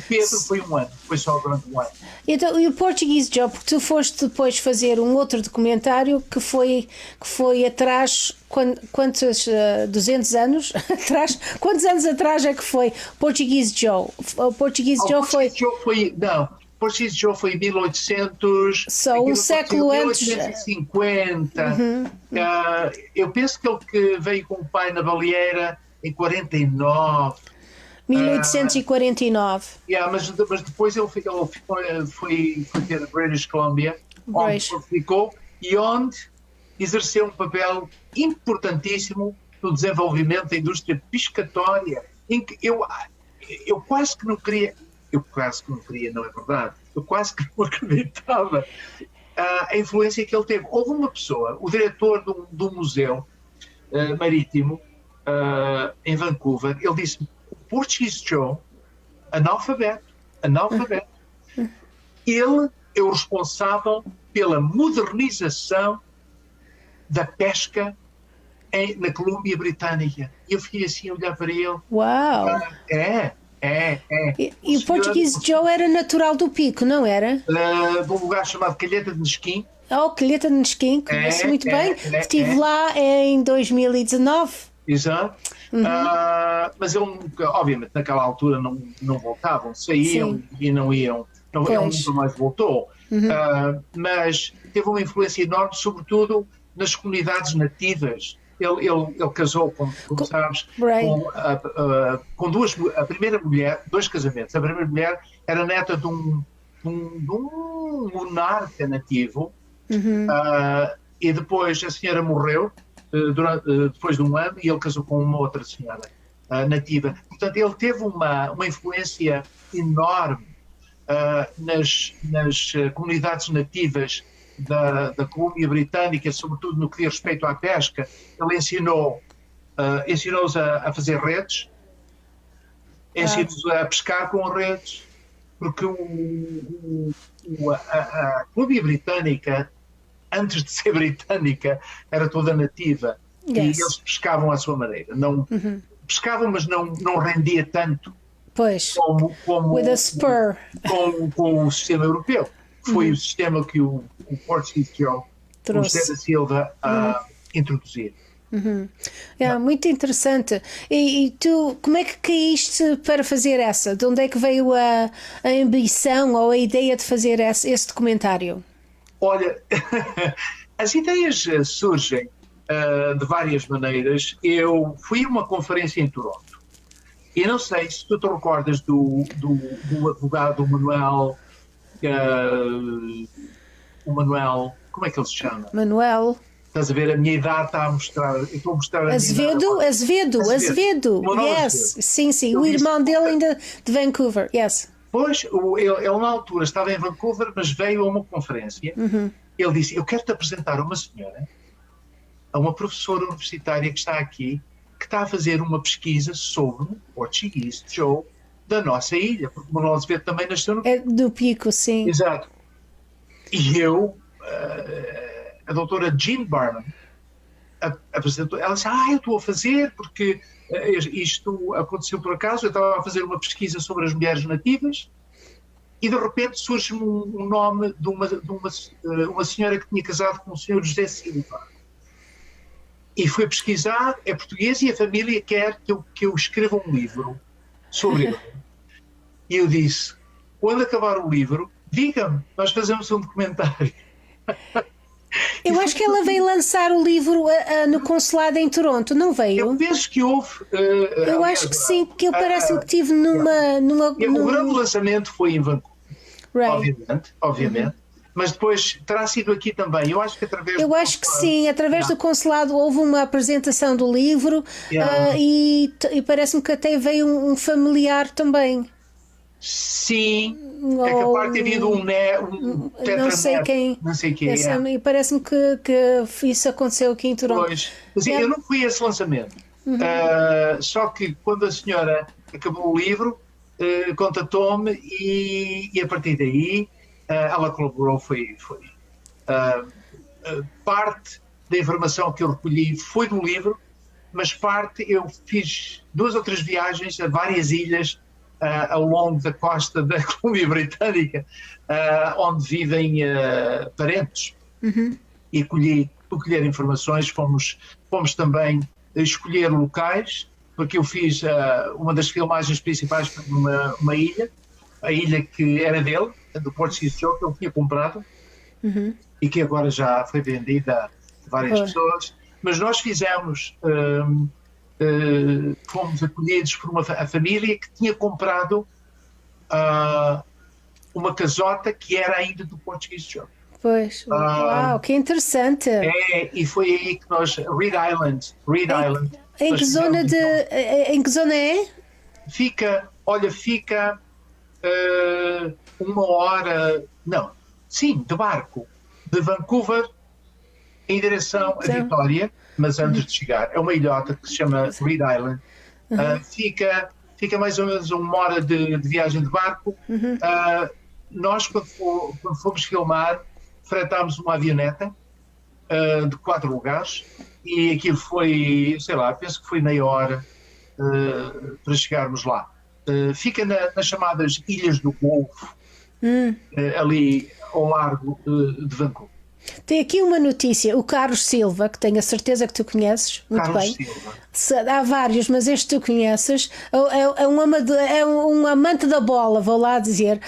Pedro foi um ano, foi só durante um ano. Então, e o Portuguese Joe, porque tu foste depois fazer um outro documentário que foi atrás, quantos 200 anos atrás? Quantos anos atrás é que foi Portuguese Joe? O Portuguese Joe foi... Portuguese Joe foi em 1800... Só um século antes. 1850. Eu penso que ele veio com o pai na Baleeira em 49. 1849. Mas depois ele foi ter a British Columbia, onde ficou e onde exerceu um papel importantíssimo no desenvolvimento da indústria pescatória, em que eu quase que não queria, não é verdade, eu quase que não acreditava a influência que ele teve. Houve uma pessoa, o diretor do museu marítimo em Vancouver, ele disse: Portuguese Joe, analfabeto, ele é o responsável pela modernização da pesca na Colômbia Britânica. E eu fiquei assim a olhar para ele. Uau! E o Portuguese Joe era natural do Pico, não era? De um lugar chamado Calheta de Nesquim. Calheta de Nesquim, conheço muito bem. Estive lá em 2019. Exato. Mas ele, obviamente, naquela altura não voltavam, saíam e não iam. Ele nunca mais voltou. Mas teve uma influência enorme, sobretudo nas comunidades nativas. Ele casou, como sabes, com a primeira mulher, 2 casamentos. A primeira mulher era neta de um monarca nativo, e depois a senhora morreu depois de um ano e ele casou com uma outra senhora nativa. Portanto, ele teve uma influência enorme nas comunidades nativas da Colômbia Britânica, sobretudo no que diz respeito à pesca. Ele ensinou-os a fazer redes, ensinou-os a pescar com redes, porque a Colômbia Britânica, antes de ser britânica, era toda nativa. E eles pescavam à sua maneira. Pescavam, mas não rendia tanto como with a spur. Com o sistema europeu. Foi o sistema que o Portuguese Joe, o José da Silva, introduziu. Muito interessante. E tu, como é que caíste para fazer essa? De onde é que veio a ambição ou a ideia de fazer esse documentário? Olha, as ideias surgem de várias maneiras. Eu fui a uma conferência em Toronto e não sei se tu te recordas do advogado Manuel, como é que ele se chama? Manuel. Estás a ver? A minha idade está a mostrar. Eu estou a mostrar a Azevedo. Yes. Sim. O irmão dele ainda de Vancouver. Yes. Pois, ele na altura estava em Vancouver, mas veio a uma conferência. Ele disse: eu quero-te apresentar uma senhora, a uma professora universitária que está aqui, que está a fazer uma pesquisa sobre o Portuguese Joe da nossa ilha, porque o Manuel Azevedo também nasceu no Pico. Do Pico, sim. Exato. E eu, a doutora Jean Barnum, apresentou, ela disse: eu estou a fazer porque isto aconteceu por acaso, eu estava a fazer uma pesquisa sobre as mulheres nativas e de repente surge-me um nome de uma senhora que tinha casado com o senhor José Silva. E fui pesquisar, é português e a família quer que eu escreva um livro sobre ele. E eu disse, quando acabar o livro, diga-me, nós fazemos um documentário. Eu acho que ela veio lançar o livro no consulado em Toronto, não veio? Eu penso que houve. Eu acho que sim, porque eu parece que tive numa. O grande lançamento foi em Vancouver, right. obviamente. Mas depois terá sido aqui também. Eu acho que sim, através do consulado houve uma apresentação do livro e parece-me que até veio um familiar também. Sim, é capaz de ter havido um tetranet, não sei quem. E parece-me que isso aconteceu aqui em Toronto. Pois, mas eu não fui a esse lançamento. Só que quando a senhora acabou o livro, contatou-me e a partir daí ela colaborou. Foi parte da informação que eu recolhi foi do livro, mas parte eu fiz 2 ou 3 viagens a várias ilhas ao longo da costa da Colômbia Britânica, onde vivem parentes, e recolher informações. Fomos também escolher locais, porque eu fiz uma das filmagens principais para uma ilha, a ilha que era dele, do Portuguese Show, que ele tinha comprado, e que agora já foi vendida a várias pessoas. Mas nós fizemos... fomos acolhidos por a família que tinha comprado uma casota que era ainda do Portuguese Show. Pois, uau, que interessante. E foi aí que nós, Reed Island. Em que zona é? Fica 1 hora, de barco, de Vancouver em direção a Vitória, mas antes de chegar, é uma ilhota que se chama Reed Island. Fica mais ou menos 1 hora de viagem de barco. Nós, quando fomos filmar, fretámos uma avioneta de 4 lugares e aquilo foi, sei lá, penso que foi meia hora para chegarmos lá. Fica nas chamadas Ilhas do Golfo, ali ao largo de Vancouver. Tem aqui uma notícia, o Carlos Silva, que tenho a certeza que tu conheces muito Carlos bem. Silva. Há vários, mas este tu conheces. É um amante da bola, vou lá dizer.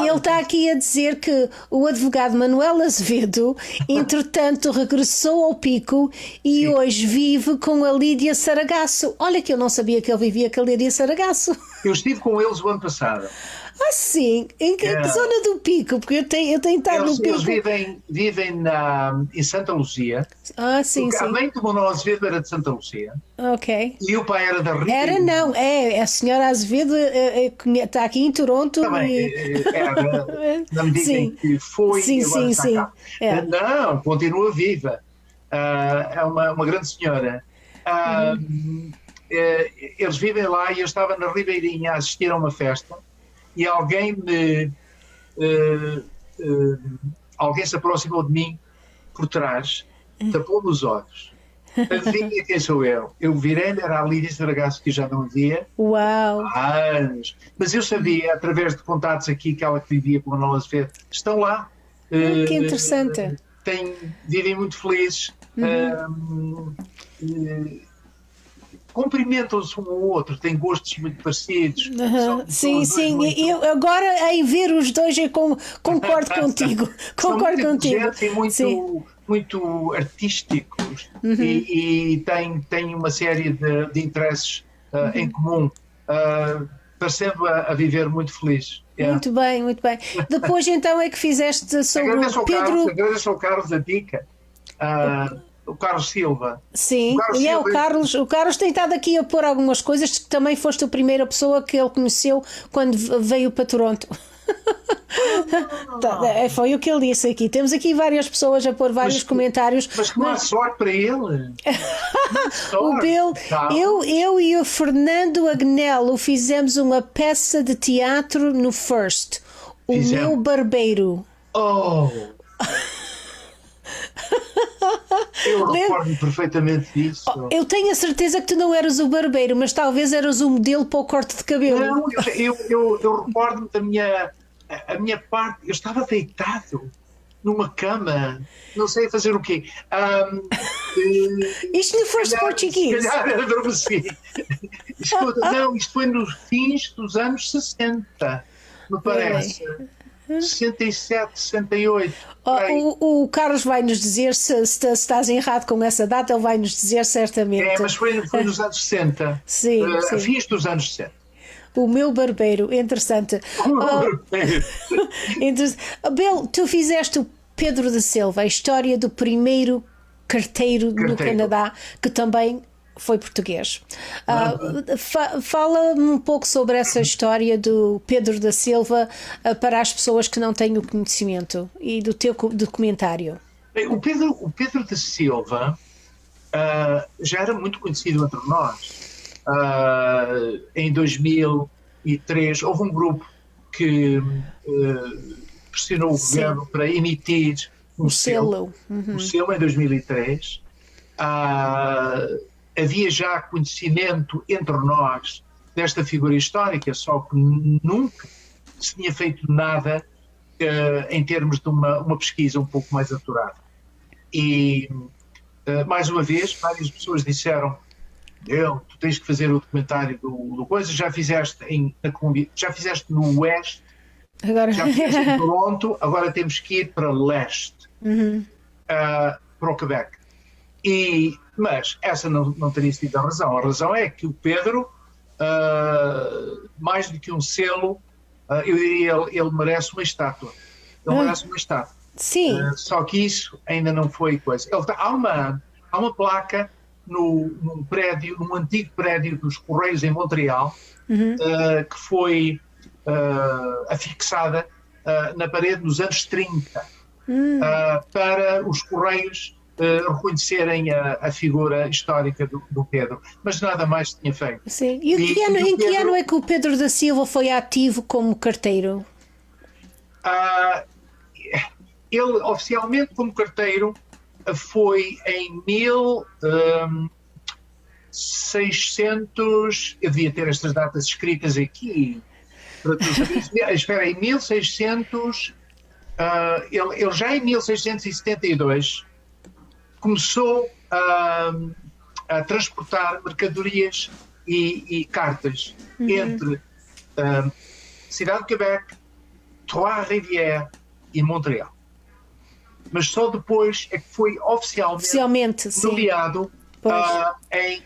Ele está aqui a dizer que o advogado Manuel Azevedo, entretanto, regressou ao Pico e hoje vive com a Lídia Saragasso. Olha que eu não sabia que ele vivia com a Lídia Saragasso. Eu estive com eles o ano passado. Sim? Em que zona do Pico? Porque eu tenho estado no Pico. Eles vivem em Santa Luzia. Sim. A mãe do Manuel Azevedo era de Santa Luzia. Ok. E o pai era da Rita. A senhora Azevedo está aqui em Toronto. Também, era na medida em que foi e agora está cá. Não, continua viva. É uma grande senhora. Eles vivem lá e eu estava na Ribeirinha a assistir a uma festa. E alguém se aproximou de mim por trás, tapou-me os olhos. Adivinha quem sou eu? Eu virei-me, era a Lídia Saragasso, que já não via há anos. Mas eu sabia, através de contatos aqui, que ela que vivia com a Manuel Azevedo, estão lá. Que interessante. Vivem muito felizes. Cumprimentam-se um ao outro, têm gostos muito parecidos. Sim. Eu agora, em ver os dois, eu concordo contigo. Concordo contigo. E muito artísticos e têm uma série de interesses em comum, parecendo a viver muito felizes. Muito bem. Depois então é que fizeste sobre o Pedro... Agradeço ao Carlos a dica. O Carlos Silva. Sim, o Carlos tem estado aqui a pôr algumas coisas, que também foste a primeira pessoa que ele conheceu quando veio para Toronto. Foi o que ele disse aqui. Temos aqui várias pessoas a pôr vários comentários. Mas que má sorte para ele. O Bill, eu e o Fernando Agnello fizemos uma peça de teatro no First. Meu Barbeiro. Eu recordo perfeitamente disso. Eu tenho a certeza que tu não eras o barbeiro, mas talvez eras o modelo para o corte de cabelo. Não, eu recordo-me a minha parte, eu estava deitado numa cama, não sei fazer o quê. Isto não foste português? Se calhar adormeci. Não, isto foi nos fins dos anos 60, me parece. 67, 68. O Carlos vai nos dizer se estás errado com essa data, ele vai nos dizer certamente. Mas foi nos anos 60. Sim, sim. Fins dos anos 60. O meu barbeiro, interessante. Bel, tu fizeste o Pedro da Silva, a história do primeiro carteiro no Canadá, que também foi português. Fala-me um pouco sobre essa história do Pedro da Silva para as pessoas que não têm o conhecimento e do teu documentário. Bem, o Pedro da Silva já era muito conhecido entre nós. Em 2003 houve um grupo que pressionou o governo para emitir um selo. Um selo em 2003. Havia já conhecimento entre nós desta figura histórica, só que nunca se tinha feito nada em termos de uma pesquisa um pouco mais apurada. E, mais uma vez, várias pessoas disseram: tu tens que fazer o documentário do coisa, já fizeste na Colômbia, já fizeste no Oeste, já fizeste em Toronto, agora temos que ir para Leste, para o Quebec. Mas essa não teria sido a razão. A razão é que o Pedro, mais do que um selo, eu diria, ele merece uma estátua. Ele merece uma estátua. Sim. Só que isso ainda não foi coisa. Há uma placa num antigo prédio dos Correios em Montreal, que foi afixada na parede nos anos 30, para os Correios reconhecerem a figura histórica do Pedro, mas nada mais tinha feito. Sim. E em que ano é que o Pedro da Silva foi ativo como carteiro? Ele oficialmente como carteiro foi em 1600, eu devia ter estas datas escritas aqui, espera, em 1600, ele já em 1672 começou a transportar mercadorias e cartas entre Cidade de Quebec, Trois-Rivières e Montreal. Mas só depois é que foi oficialmente nomeado em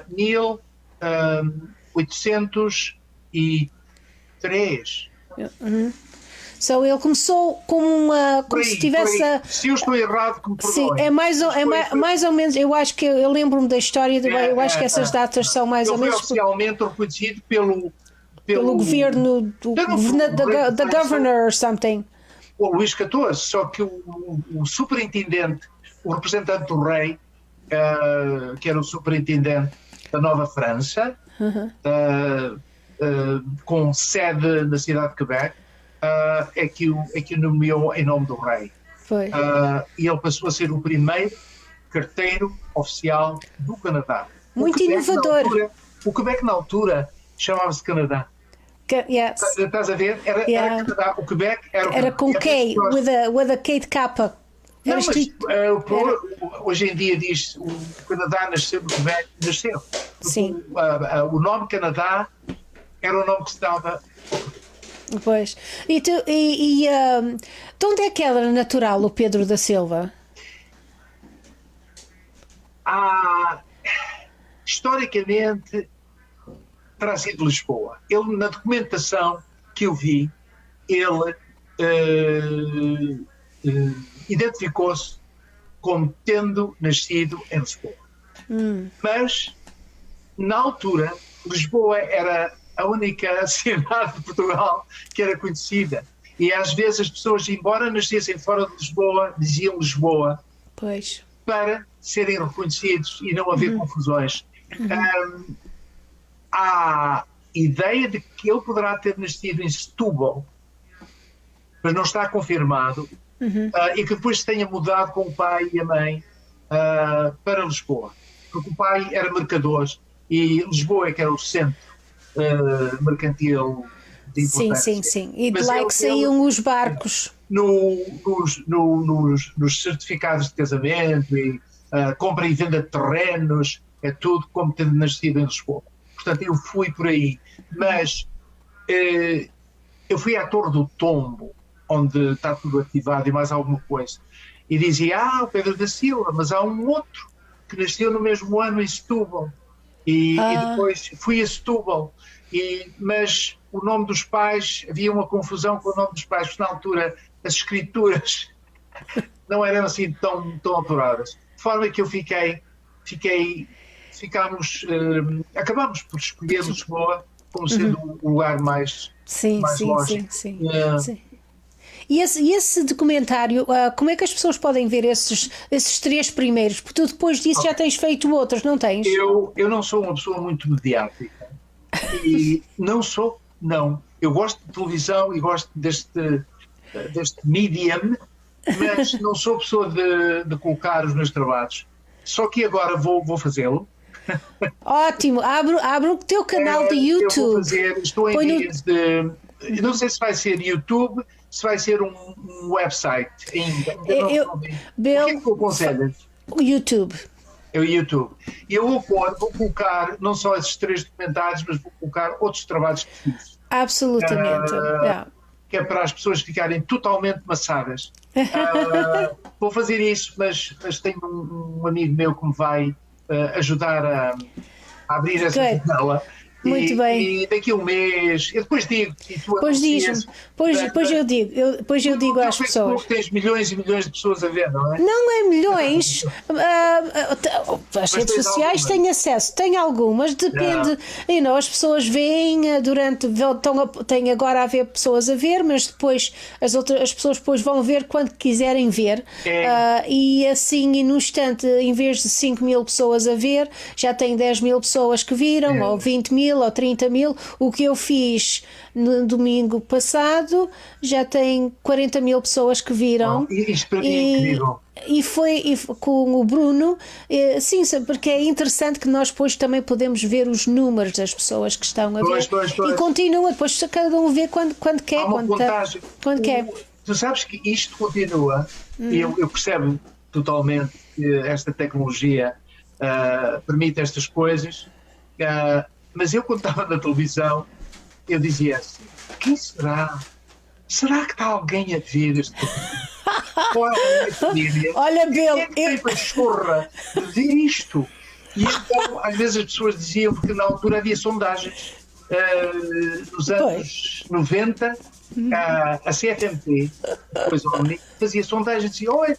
1803. So, ele começou como se tivesse. Se eu estou errado, que me perdoe. Sim, é mais ou menos. Eu acho que eu lembro-me da história. Eu acho que essas datas são mais ou menos. Foi oficialmente reconhecido pelo governo da governor or something. O Luís XIV, só que o superintendente, o representante do rei, que era o superintendente da Nova França, com sede na cidade de Quebec, é que o nomeou em nome do rei. Foi. E ele passou a ser o primeiro carteiro oficial do Canadá. Muito inovador. O Quebec, na altura, chamava-se Canadá. Yes. Estás a ver? Era Canadá. O Quebec era com K, with a K de capa. Não, mas, hoje em dia diz o Canadá nasceu no Quebec, nasceu. Sim. O nome Canadá era o nome que se dava. Pois. De onde é que era natural o Pedro da Silva? Historicamente terá sido de Lisboa. Ele, na documentação que eu vi, ele identificou-se como tendo nascido em Lisboa. Mas, na altura, Lisboa era a única cidade de Portugal que era conhecida. E às vezes as pessoas, embora nascessem fora de Lisboa, diziam Lisboa, pois, para serem reconhecidos e não haver confusões. Há ideia de que ele poderá ter nascido em Setúbal, mas não está confirmado, e que depois se tenha mudado com o pai e a mãe para Lisboa, porque o pai era mercador e Lisboa é que era o centro mercantil de importância. Sim. E de lá que saíam os barcos. Nos certificados de casamento e compra e venda de terrenos, é tudo como tendo nascido em Lisboa. Portanto, eu fui por aí. Mas eu fui à Torre do Tombo, onde está tudo ativado e mais alguma coisa. E dizia, o Pedro da Silva, mas há um outro que nasceu no mesmo ano em Setúbal. E depois fui a Setúbal. Mas o nome dos pais, havia uma confusão com o nome dos pais, porque na altura as escrituras não eram assim tão apuradas. De forma que eu acabamos por escolher Lisboa como sendo o lugar mais lógico. Sim. E esse documentário, como é que as pessoas podem ver esses 3 primeiros? Porque tu depois disso já tens feito outros, não tens? Eu não sou uma pessoa muito mediática. E não. Eu gosto de televisão e gosto deste medium, mas não sou pessoa de colocar os meus trabalhos. Só que agora vou fazê-lo. Ótimo, abre o teu canal de YouTube. Estou em vias de... Não sei se vai ser YouTube, se vai ser um website ainda. O que é que tu aconselhas? O YouTube. É o YouTube. E eu vou colocar não só esses 3 documentários, mas vou colocar outros trabalhos que fiz. Absolutamente. Que é para as pessoas ficarem totalmente maçadas. Vou fazer isso, mas tenho um amigo meu que me vai ajudar a abrir essa janela. Muito bem. E daqui a um mês, eu depois digo. Depois diz-me. Depois eu digo às pessoas. Tens milhões e milhões de pessoas a ver, não é? Não é milhões. As redes sociais têm acesso. Tem algumas, depende. As pessoas veem durante. Tem agora a ver pessoas a ver, mas depois as pessoas depois vão ver quando quiserem ver. E assim, e no instante, em vez de 5 mil pessoas a ver, já tem 10 mil pessoas que viram, ou 20 mil, ou 30 mil. O que eu fiz no domingo passado já tem 40 mil pessoas que viram. Isto para mim é incrível. E foi com o Bruno, sim, porque é interessante que nós depois também podemos ver os números das pessoas que estão a ver. Pois. E continua, depois cada um vê quando quer. Há uma contagem. Quando quer. Tu sabes que isto continua, e eu percebo totalmente que esta tecnologia permite estas coisas, mas eu quando estava na televisão, eu dizia assim, quem será? Será que está alguém a ver este programa? Olha, Bill, eu tenho a chorra de ver isto. E então, às vezes as pessoas diziam, porque na altura havia sondagens, nos anos 90, a CFMT, depois a Omni, fazia sondagens e dizia,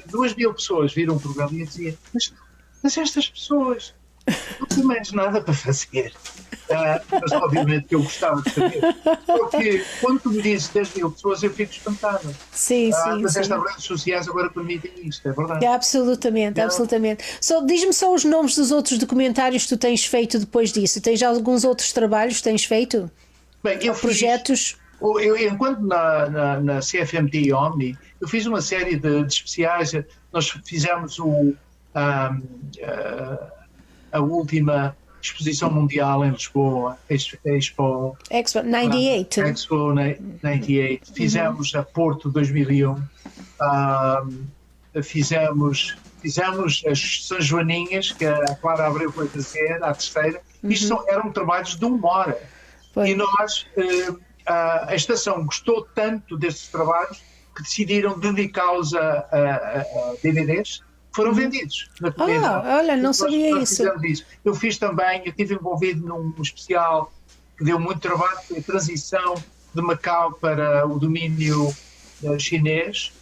2 mil pessoas viram o programa, e eu dizia, mas estas pessoas não têm mais nada para fazer. Mas obviamente que eu gostava de saber. Porque quando tu me dizes 10 mil pessoas, eu fico espantado. Sim. Mas estas redes sociais agora permitem isto, é verdade. Absolutamente. Diz-me só os nomes dos outros documentários que tu tens feito depois disso. Tens alguns outros trabalhos que tens feito? Bem, projetos? Enquanto na CFMT e Omni, eu fiz uma série de especiais. Nós fizemos a última exposição mundial em Lisboa, Expo 98. Expo 98. Fizemos a Porto 2001. Fizemos as São Joaninhas, que a Clara Abreu foi fazer, à terceira. Isto eram trabalhos de 1 hora. E nós, a estação gostou tanto destes trabalhos que decidiram dedicá-los a DVDs. Foram vendidos na comunidade. Olha, não sabia isso. Eu fiz também, eu estive envolvido num especial que deu muito trabalho, foi a transição de Macau para o domínio chinês,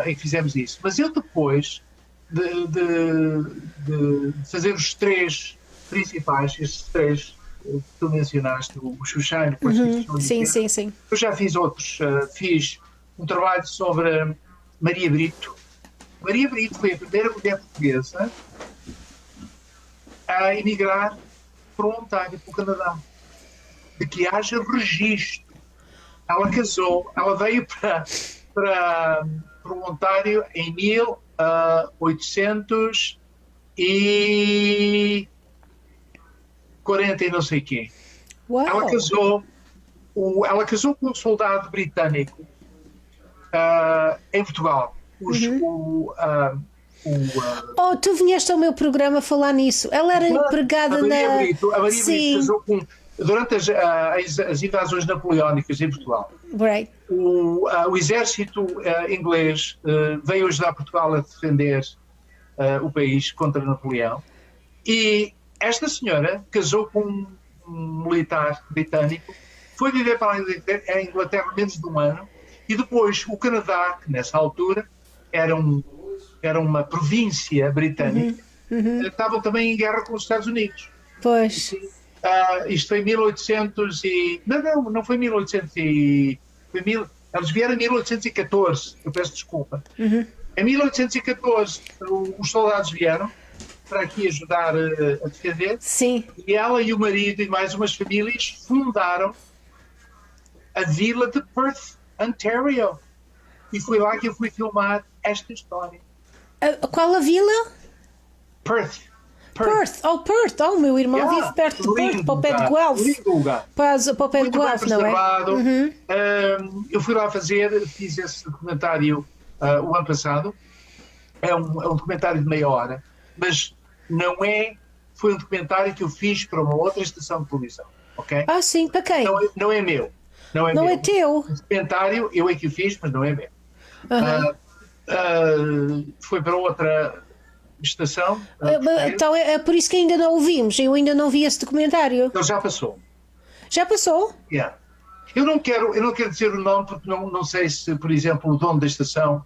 em que fizemos isso. Mas eu depois de fazer os 3 principais, estes 3 que tu mencionaste, o Xuxai, depois sim. Eu já fiz outros, fiz um trabalho sobre Maria Brito. Maria Brito foi a primeira mulher portuguesa a emigrar voluntária para o Canadá, de que haja registro. Ela casou, ela veio para voluntário em 1840 e não sei quê. Uau. Ela casou com um soldado britânico em Portugal. Tu vieste ao meu programa falar nisso. Ela era empregada a Maria Brito Sim. casou durante as invasões napoleónicas em Portugal. Right. O exército inglês veio ajudar Portugal a defender o país contra Napoleão, e esta senhora casou com um militar britânico, foi viver para a Inglaterra menos de um ano, e depois o Canadá, que nessa altura era uma província britânica, estavam também em guerra com os Estados Unidos. Pois. Isto foi em 1800 e... Não foi 1800 e... Eles vieram em 1814, eu peço desculpa. Em 1814, os soldados vieram para aqui ajudar a defender. Sim. E ela e o marido e mais umas famílias fundaram a vila de Perth, Ontario. E foi lá que eu fui filmar esta história. Qual a vila? Perth. Perth. O meu irmão vive perto de Perth, para o pé de Guelph. Para o pé de Guelph, não é? Eu fui lá fiz esse documentário o ano passado. É um documentário de meia hora, mas foi um documentário que eu fiz para uma outra estação de televisão, ok? Sim, para quem? Não é meu. Não meu. É teu? O documentário eu é que o fiz, mas não é meu. Foi para outra estação. Então é por isso que ainda não o vimos. Eu ainda não vi esse documentário. Ele já passou. Já passou? Yeah. Eu não quero dizer o nome porque não sei se, por exemplo, o dono da estação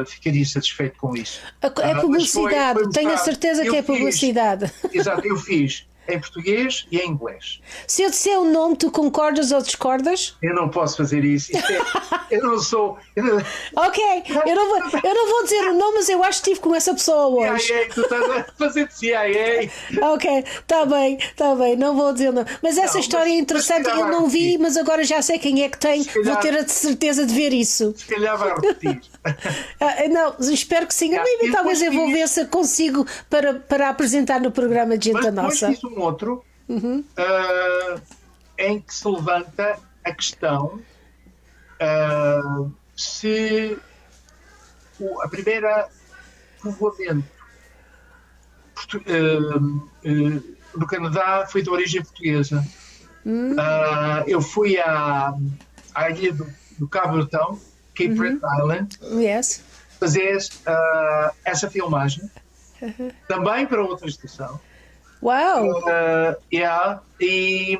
ficaria satisfeito com isso. É publicidade, tenho a certeza que é publicidade. Exato, eu fiz em português e em inglês. Se eu disser o nome, tu concordas ou discordas? Eu não posso fazer isso. Eu não sou... Ok, eu não vou dizer o nome, mas eu acho que estive com essa pessoa hoje. CIA, tu estás a fazer de CIA. Ok, está bem, não vou dizer o nome. Mas essa história é interessante, eu não vi, mas agora já sei quem é que tem, vou ter a certeza de ver isso. Se calhar vai repetir. Não, espero que sim. Talvez eu vou ver se consigo para apresentar no programa de Gente Nossa. Fiz um outro em que se levanta a questão se a primeira povoamento no Canadá foi de origem portuguesa. Eu fui à ilha do Cabo Bretão, Cape Breton Island, fazer essa filmagem, também para outra estação. Uau! E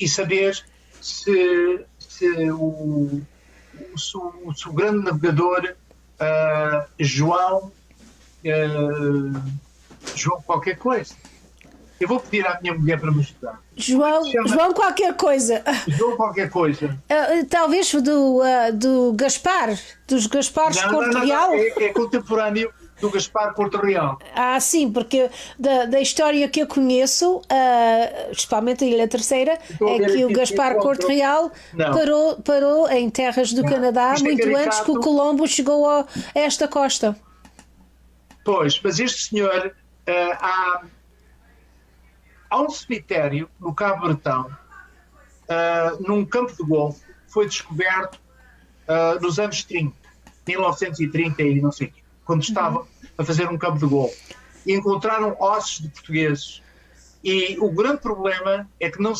saber se o grande navegador João qualquer coisa. Eu vou pedir à minha mulher para me ajudar. João qualquer coisa. João qualquer coisa. Talvez do Gaspar, dos Gaspares Corte Real. É contemporâneo do Gaspar Corte Real. Sim, porque da história que eu conheço, principalmente a Ilha Terceira, é que o Gaspar Corte Real parou em terras do Canadá muito antes que o Colombo chegou a esta costa. Pois, mas este senhor, há um cemitério no Cabo Bretão, num campo de golfe, foi descoberto nos anos 30, 1930 e não sei o quê, quando estavam a fazer um campo de golfe. E encontraram ossos de portugueses. E o grande problema é que não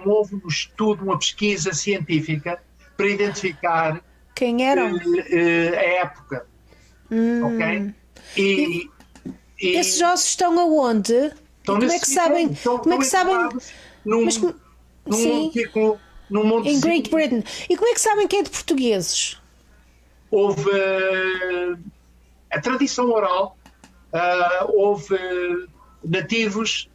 houve um estudo, uma pesquisa científica para identificar quem eram a época. Ok? E esses ossos estão aonde? Como é que sabem? Num monte em Great Britain. E como é que sabem que é de portugueses? Houve a tradição oral, houve nativos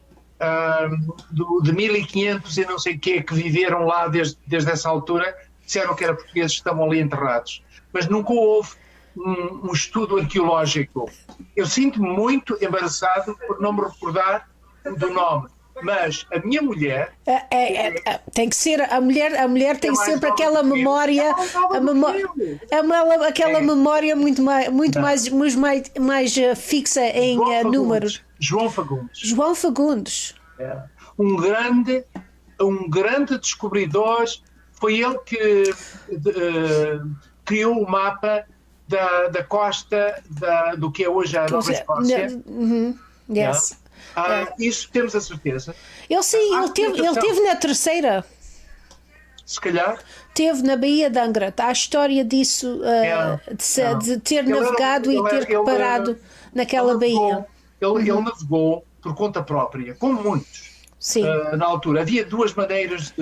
de 1500 e não sei o quê que viveram lá desde essa altura, disseram que eram portugueses que estavam ali enterrados. Mas nunca houve um estudo arqueológico. Eu sinto-me muito embaraçado por não me recordar do nome, mas a minha mulher tem que ser a mulher tem sempre aquela memória, aquela memória muito mais fixa em números. João Fagundes. Um um grande descobridor, foi ele que criou o mapa da costa do que é hoje a Nova Escócia. Yes. Isso temos a certeza. Ele teve na terceira. Se calhar. Teve na Baía de Angra. Há a história disso, de ter navegado e ter parado naquela baía. Ele navegou por conta própria, como muitos. Sim. Na altura. Havia duas maneiras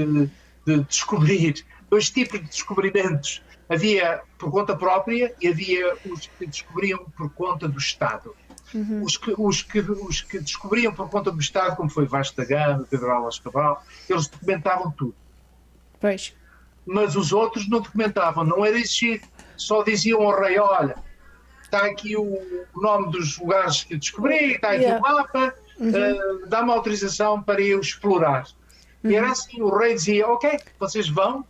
de descobrir, dois tipos de descobrimentos. Havia por conta própria e havia os que descobriam por conta do Estado. Os que descobriam por conta do Estado, como foi Vasco da Gama, Pedro Álvares Cabral, eles documentavam tudo. Pois. Mas os outros não documentavam, não era exigido. Só diziam ao rei, olha, está aqui o nome dos lugares que descobri, está aqui o mapa, dá-me autorização para eu explorar. E era assim, o rei dizia, ok, vocês vão,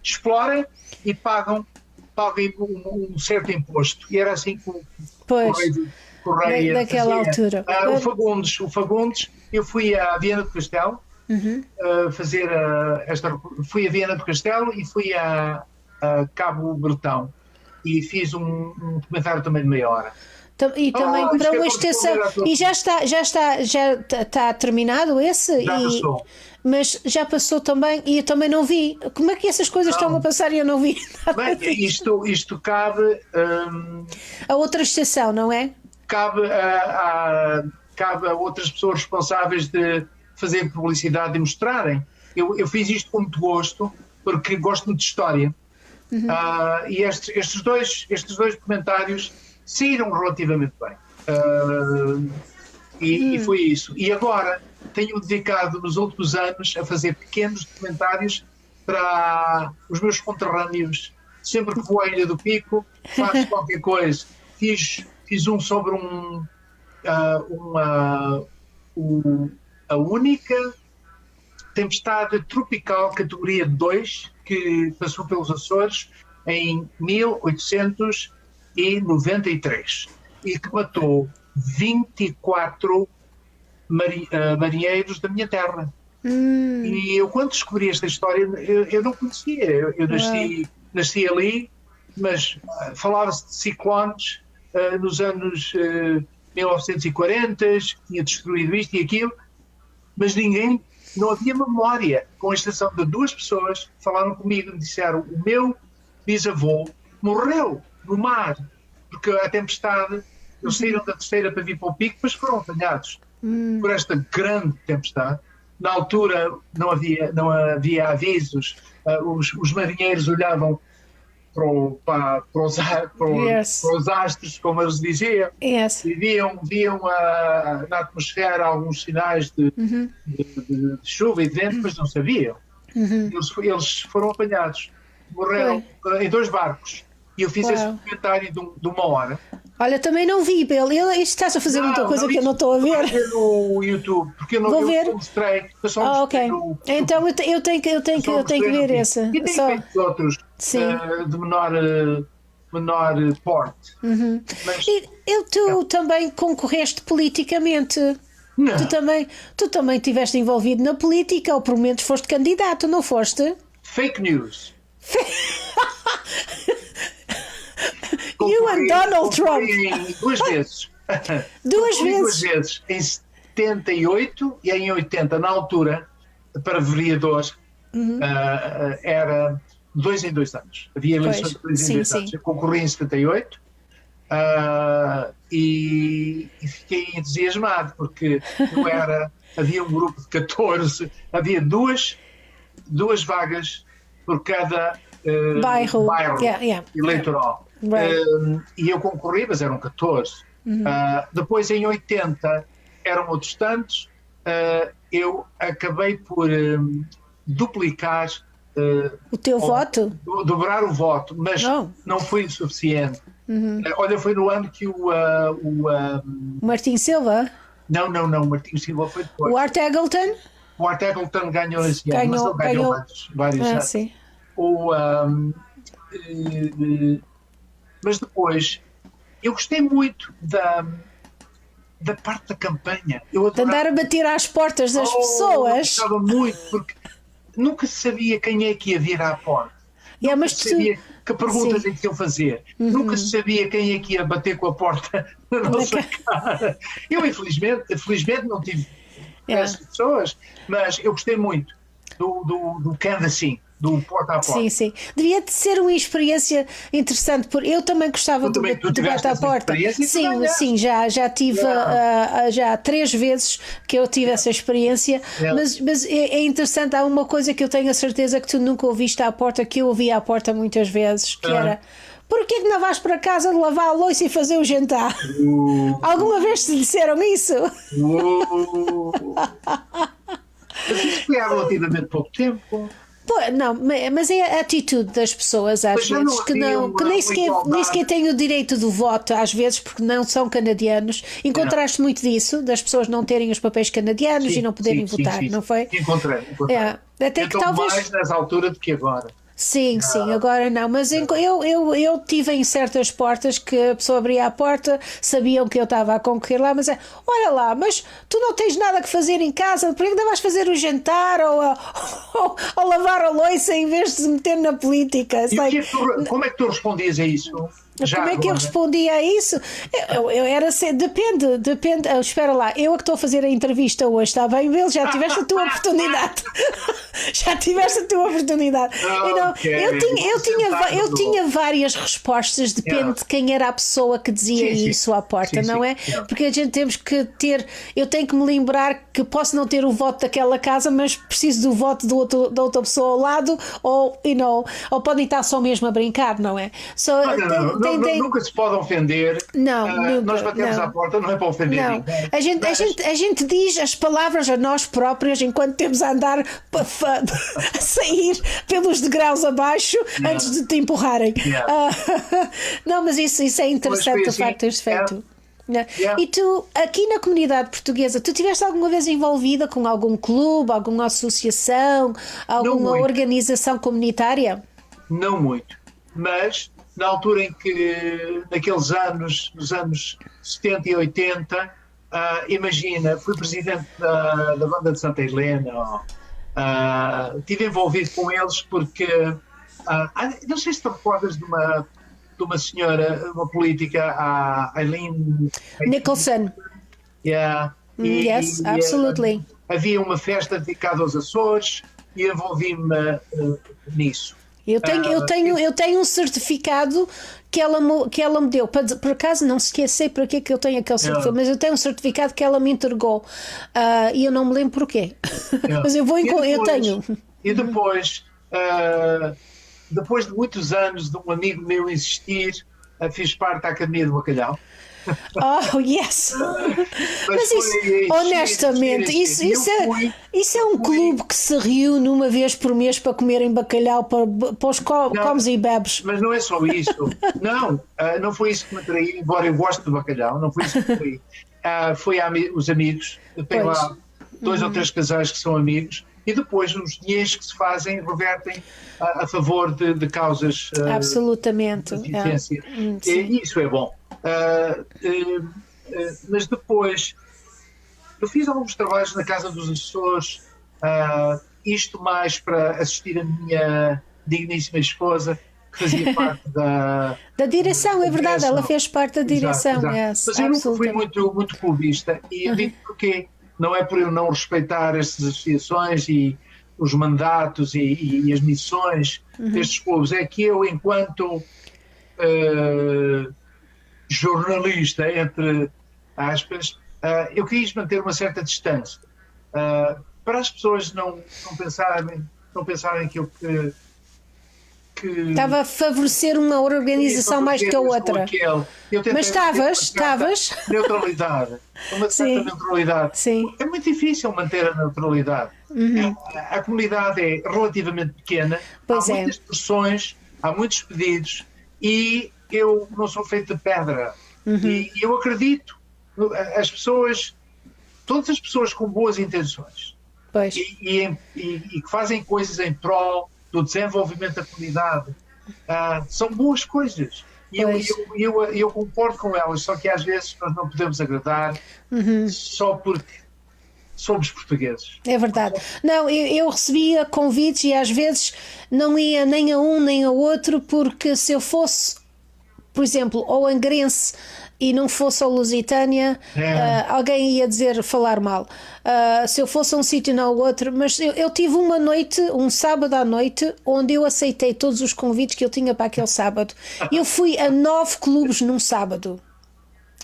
explorem e paguem um certo imposto. E era assim que o rei naquela altura. O Fagundes, eu fui a Viana do Castelo, fazer fui a Viana do Castelo e fui a Cabo Bretão e fiz um documentário também de meia hora. E também para uma extensão. E já está terminado esse? Já passou. Mas já passou também e eu também não vi. Como é que essas coisas estão a passar e eu não vi nada? Bem, isto cabe a outra estação, não é? Cabe a outras pessoas responsáveis de fazer publicidade e mostrarem. Eu fiz isto com muito gosto, porque gosto muito de história. E estes dois documentários saíram relativamente bem. E foi isso. E agora tenho dedicado nos últimos anos a fazer pequenos documentários para os meus conterrâneos. Sempre que vou à Ilha do Pico, faço qualquer coisa. Fiz um sobre a única tempestade tropical categoria 2 que passou pelos Açores em 1893 e que matou 24 marinheiros da minha terra. E eu, quando descobri esta história, eu não conhecia. Eu nasci ali, mas falava-se de ciclones nos anos 1940, tinha destruído isto e aquilo, mas não havia memória, com exceção de duas pessoas que falaram comigo e me disseram: o meu bisavô morreu no mar, porque a tempestade, eles saíram da terceira para vir para o Pico, mas foram apanhados por esta grande tempestade. Na altura não havia avisos, os marinheiros olhavam para os astros, como eles diziam, e viam na atmosfera alguns sinais de chuva e de vento, mas não sabiam. Eles foram apanhados, morreram em 2 barcos. E eu fiz esse documentário de 1 hora. Olha, também não vi, Bel. Estás a fazer muita coisa que eu não estou a ver. No YouTube, porque eu não mostrei. Eu só mostrei então eu tenho que ver esse. E tem feito outros de menor porte. Mas, tu também concorreste politicamente. Não. Tu também estiveste envolvido na política, ou pelo menos foste candidato, não foste? Fake news. You and Donald Trump. 2 vezes. Duas vezes. Em 78 e em 80, na altura, para vereador, era 2 em 2 anos. Havia eleições de 2 em 2 anos. Eu concorri em 78 e fiquei entusiasmado, porque havia um grupo de 14, havia duas vagas por cada bairro eleitoral. E eu concorri, mas eram 14. Depois, em 80, eram outros tantos. Eu acabei por duplicar o teu voto? Dobrar o voto, mas não foi suficiente. Olha, foi no ano que o Martim Silva? Não, o Martim Silva foi depois. O Art Eggleton? O Art Eggleton ganhou esse ano, mas ele ganhou vários anos. Sim. Mas depois, eu gostei muito da parte da campanha. Eu de andar a bater às portas das pessoas. Eu gostava muito, porque nunca se sabia quem é que ia vir à porta. Nunca se sabia que perguntas é que iam fazer. Nunca se sabia quem é que ia bater com a porta na nossa cara. Eu, felizmente não tive essas pessoas, mas eu gostei muito do canvassing, do porta a porta. Sim. Devia de ser uma experiência interessante, porque eu também gostava de bater à porta. Sim, já tive já 3 vezes que eu tive essa experiência, mas é interessante. Há uma coisa que eu tenho a certeza que tu nunca ouviste à porta, que eu ouvi à porta muitas vezes, que era: porquê que não vais para casa de lavar a louça e fazer o jantar? Alguma vez te disseram isso? Mas isso foi há relativamente pouco tempo. Não, mas é a atitude das pessoas às vezes que nem sequer têm o direito do voto, às vezes, porque não são canadianos. Encontraste muito disso, das pessoas não terem os papéis canadianos e não poderem votar, não foi? Encontrei. Até que talvez mais nessa altura do que agora. Sim, agora não, mas eu tive em certas portas que a pessoa abria a porta, sabiam que eu estava a concorrer lá, mas olha lá, mas tu não tens nada que fazer em casa, por que não vais fazer o jantar ou lavar a louça em vez de se meter na política? Como é que tu respondias a isso? Como é que eu respondia a isso? Eu era assim, depende. Espera lá, eu que estou a fazer a entrevista hoje, está bem, Bill? Já tiveste a tua oportunidade. Já tiveste a tua oportunidade. Eu tinha várias respostas, depende de quem era a pessoa que dizia isso à porta, não é? Porque a gente temos que ter. Eu tenho que me lembrar que posso não ter o voto daquela casa, mas preciso do voto da outra pessoa ao lado, ou podem estar só mesmo a brincar, não é? Nunca se pode ofender. Nós batemos à porta, não é para ofender. Não. A gente diz as palavras a nós próprios enquanto temos a andar a sair pelos degraus abaixo antes de te empurrarem. Não, mas isso é interessante, o facto de teres feito. E tu, aqui na comunidade portuguesa, tu estiveste alguma vez envolvida com algum clube, alguma associação, alguma organização comunitária? Não muito, mas na altura em que, naqueles anos, nos anos 70 e 80, imagina, fui presidente da banda de Santa Helena, estive envolvido com eles porque, não sei se te recordas de uma senhora, uma política, a Eileen Nicholson. Yes, absolutely. Havia uma festa dedicada aos Açores e envolvi-me nisso. Eu tenho um certificado que ela me deu. Por acaso não sei para que eu tenho aquele certificado, mas eu tenho um certificado que ela me entregou. E eu não me lembro porquê. Mas eu tenho. E depois de muitos anos de um amigo meu insistir, fiz parte da Academia do Bacalhau. Oh, yes! Mas isso, honestamente, isso é um clube que se reúne uma vez por mês para comerem bacalhau para os comes e bebes. Mas não é só isso. Não foi isso que me atraiu, embora eu goste de bacalhau, não foi isso que me atraiu. Foi os amigos. Eu tenho lá 2 ou 3 casais que são amigos. E depois os dinheiros que se fazem revertem a favor de causas absolutamente de eficiência. E isso é bom. Mas depois eu fiz alguns trabalhos na Casa dos Açores, isto mais para assistir a minha digníssima esposa, que fazia parte da direção, é verdade, ela fez parte da direção. Exato. Yes, mas eu nunca fui muito clubista e eu digo porque não é por eu não respeitar estas associações e os mandatos e as missões destes clubes, é que eu, enquanto jornalista, entre aspas, eu quis manter uma certa distância para as pessoas não pensarem que eu estava a favorecer uma organização mais do que a outra. Mas estavas neutralidade, uma certa neutralidade. Sim. É muito difícil manter a neutralidade. A comunidade é relativamente pequena, há muitas pressões, há muitos pedidos e eu não sou feito de pedra. E eu acredito, todas as pessoas com boas intenções e que fazem coisas em prol do desenvolvimento da comunidade, são boas coisas. E eu concordo com elas, só que às vezes nós não podemos agradar só porque somos portugueses. É verdade. Não, eu recebia convites e às vezes não ia nem a um nem a outro, porque se eu fosse, por exemplo, ao angrense e não fosse ao Lusitânia, alguém ia falar mal. Se eu fosse a um sítio e não ao outro, mas eu tive uma noite, um sábado à noite, onde eu aceitei todos os convites que eu tinha para aquele sábado. Eu fui a 9 clubes num sábado.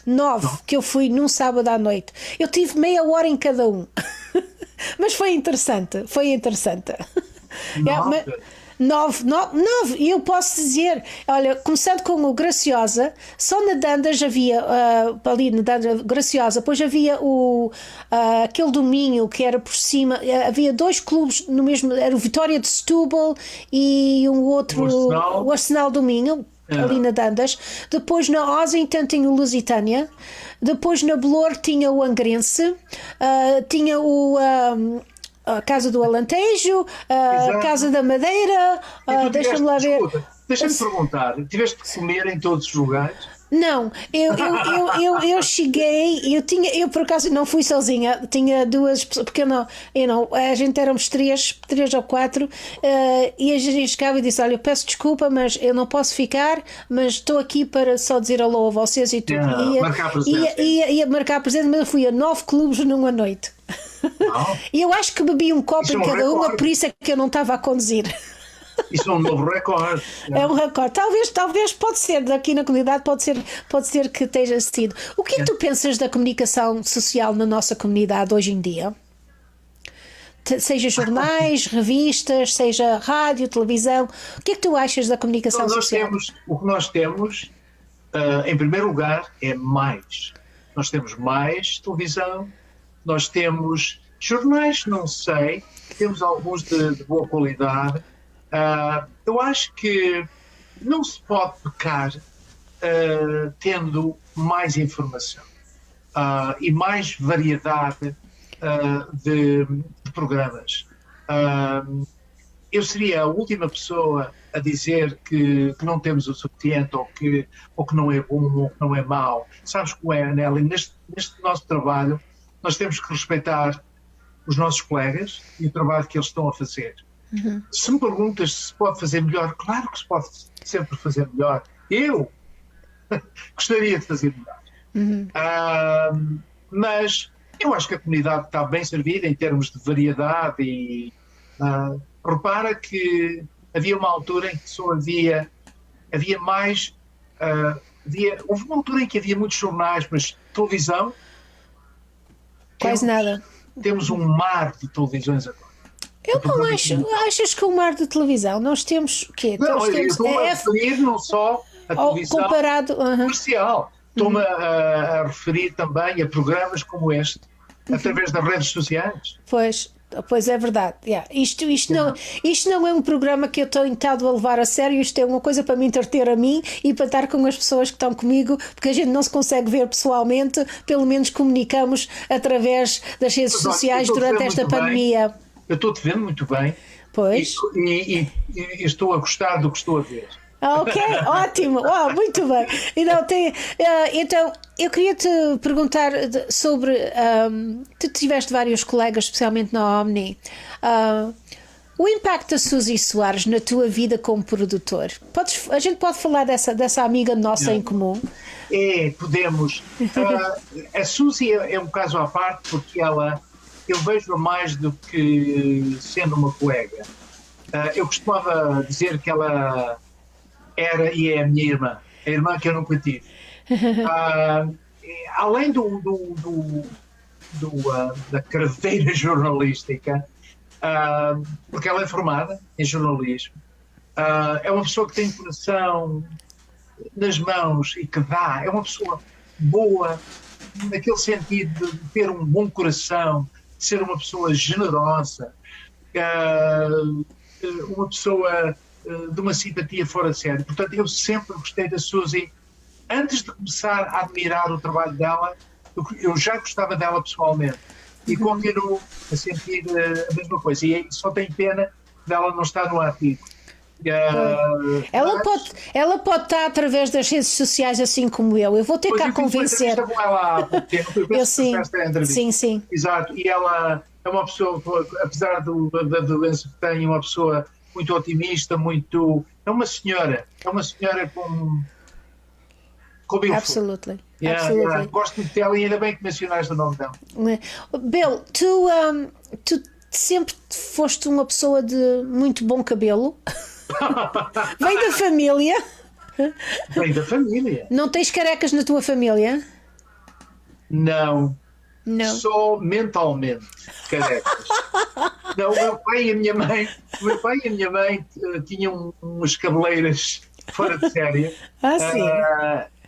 9 que eu fui num sábado à noite. Eu tive meia hora em cada um. Mas foi interessante. Foi interessante. 9. E eu posso dizer, olha, começando com o Graciosa, só na Dandas havia, ali na Dandas Graciosa, depois havia aquele do Minho, que era por cima, havia 2 clubes no mesmo, era o Vitória de Setúbal e um outro, o Arsenal do Minho, ali na Dandas. Depois na Ossington tinha o Lusitânia, depois na Belour tinha o Angrense, tinha a Casa do Alentejo, a Casa da Madeira, deixa-me lá ver. Deixa-me perguntar, tiveste que comer em todos os lugares? Não, eu cheguei, eu por acaso não fui sozinha, tinha 2 pessoas, porque a gente éramos 3 ou 4, e a gente chegava e disse, olha, eu peço desculpa, mas eu não posso ficar, mas estou aqui para só dizer alô a vocês e tudo. Ia marcar presença, mas eu fui a 9 clubes numa noite. E eu acho que bebi um copo em cada uma, por isso é que eu não estava a conduzir. Isso é um novo recorde. É um recorde. Talvez pode ser, daqui na comunidade, pode ser que esteja sido. O que é que tu pensas da comunicação social na nossa comunidade hoje em dia? Seja jornais, revistas, seja rádio, televisão. O que é que tu achas da comunicação social? O que nós temos, em primeiro lugar, é mais. Nós temos mais televisão, nós temos jornais, não sei, temos alguns de boa qualidade. Eu acho que não se pode pecar tendo mais informação e mais variedade de programas. Eu seria a última pessoa a dizer que não temos o suficiente ou que não é bom ou que não é mau. Sabes como é, Nelly? Neste nosso trabalho nós temos que respeitar os nossos colegas e o trabalho que eles estão a fazer. Se me perguntas se se pode fazer melhor, claro que se pode sempre fazer melhor. Eu gostaria de fazer melhor. Mas eu acho que a comunidade está bem servida em termos de variedade e repara que havia uma altura em que só havia mais... houve uma altura em que havia muitos jornais, mas televisão... Quase nada. Temos um mar de televisões agora. Eu não acho. Achas que o mar de televisão, nós temos o quê? Não, nós temos estou a referir não só a televisão comercial. Estou-me a referir também a programas como este, através das redes sociais. Pois é verdade. Isto não é um programa que eu estou tentado a levar a sério, isto é uma coisa para me entreter a mim e para estar com as pessoas que estão comigo, porque a gente não se consegue ver pessoalmente, pelo menos comunicamos através das redes sociais durante esta pandemia. Eu estou-te vendo muito bem. Pois. E estou a gostar do que estou a ver. Ok, ótimo, muito bem. Então, eu queria te perguntar sobre. Tu tiveste vários colegas, especialmente na Omni. O impacto da Suzy Soares na tua vida como produtor. A gente pode falar dessa amiga nossa em comum? Podemos. A Suzy é um caso à parte, porque eu vejo-a mais do que sendo uma colega. Eu costumava dizer que ela era e é a minha irmã, a irmã que eu nunca tive. Além da carreira jornalística, porque ela é formada em jornalismo, é uma pessoa que tem coração nas mãos e que dá, é uma pessoa boa, naquele sentido de ter um bom coração, de ser uma pessoa generosa, uma pessoa de uma simpatia fora de série. Portanto, eu sempre gostei da Suzy. Antes de começar a admirar o trabalho dela, eu já gostava dela pessoalmente e continuo a sentir a mesma coisa. E só tenho pena dela não estar no ativo. Ela pode estar através das redes sociais assim como eu. Eu vou ter que a convencer. Com ela há pouco tempo. Sim. Exato. E ela é uma pessoa, apesar da doença que tem, uma pessoa muito otimista, é uma senhora com bem. Absolutely. Gosto muito dela e ainda bem que mencionaste o nome dela. Bill, tu sempre foste uma pessoa de muito bom cabelo. Vem da família. Vem da família. Não tens carecas na tua família? Não. Só mentalmente carecas. Não, o meu pai e a minha mãe tinham umas cabeleiras fora de série. Sim.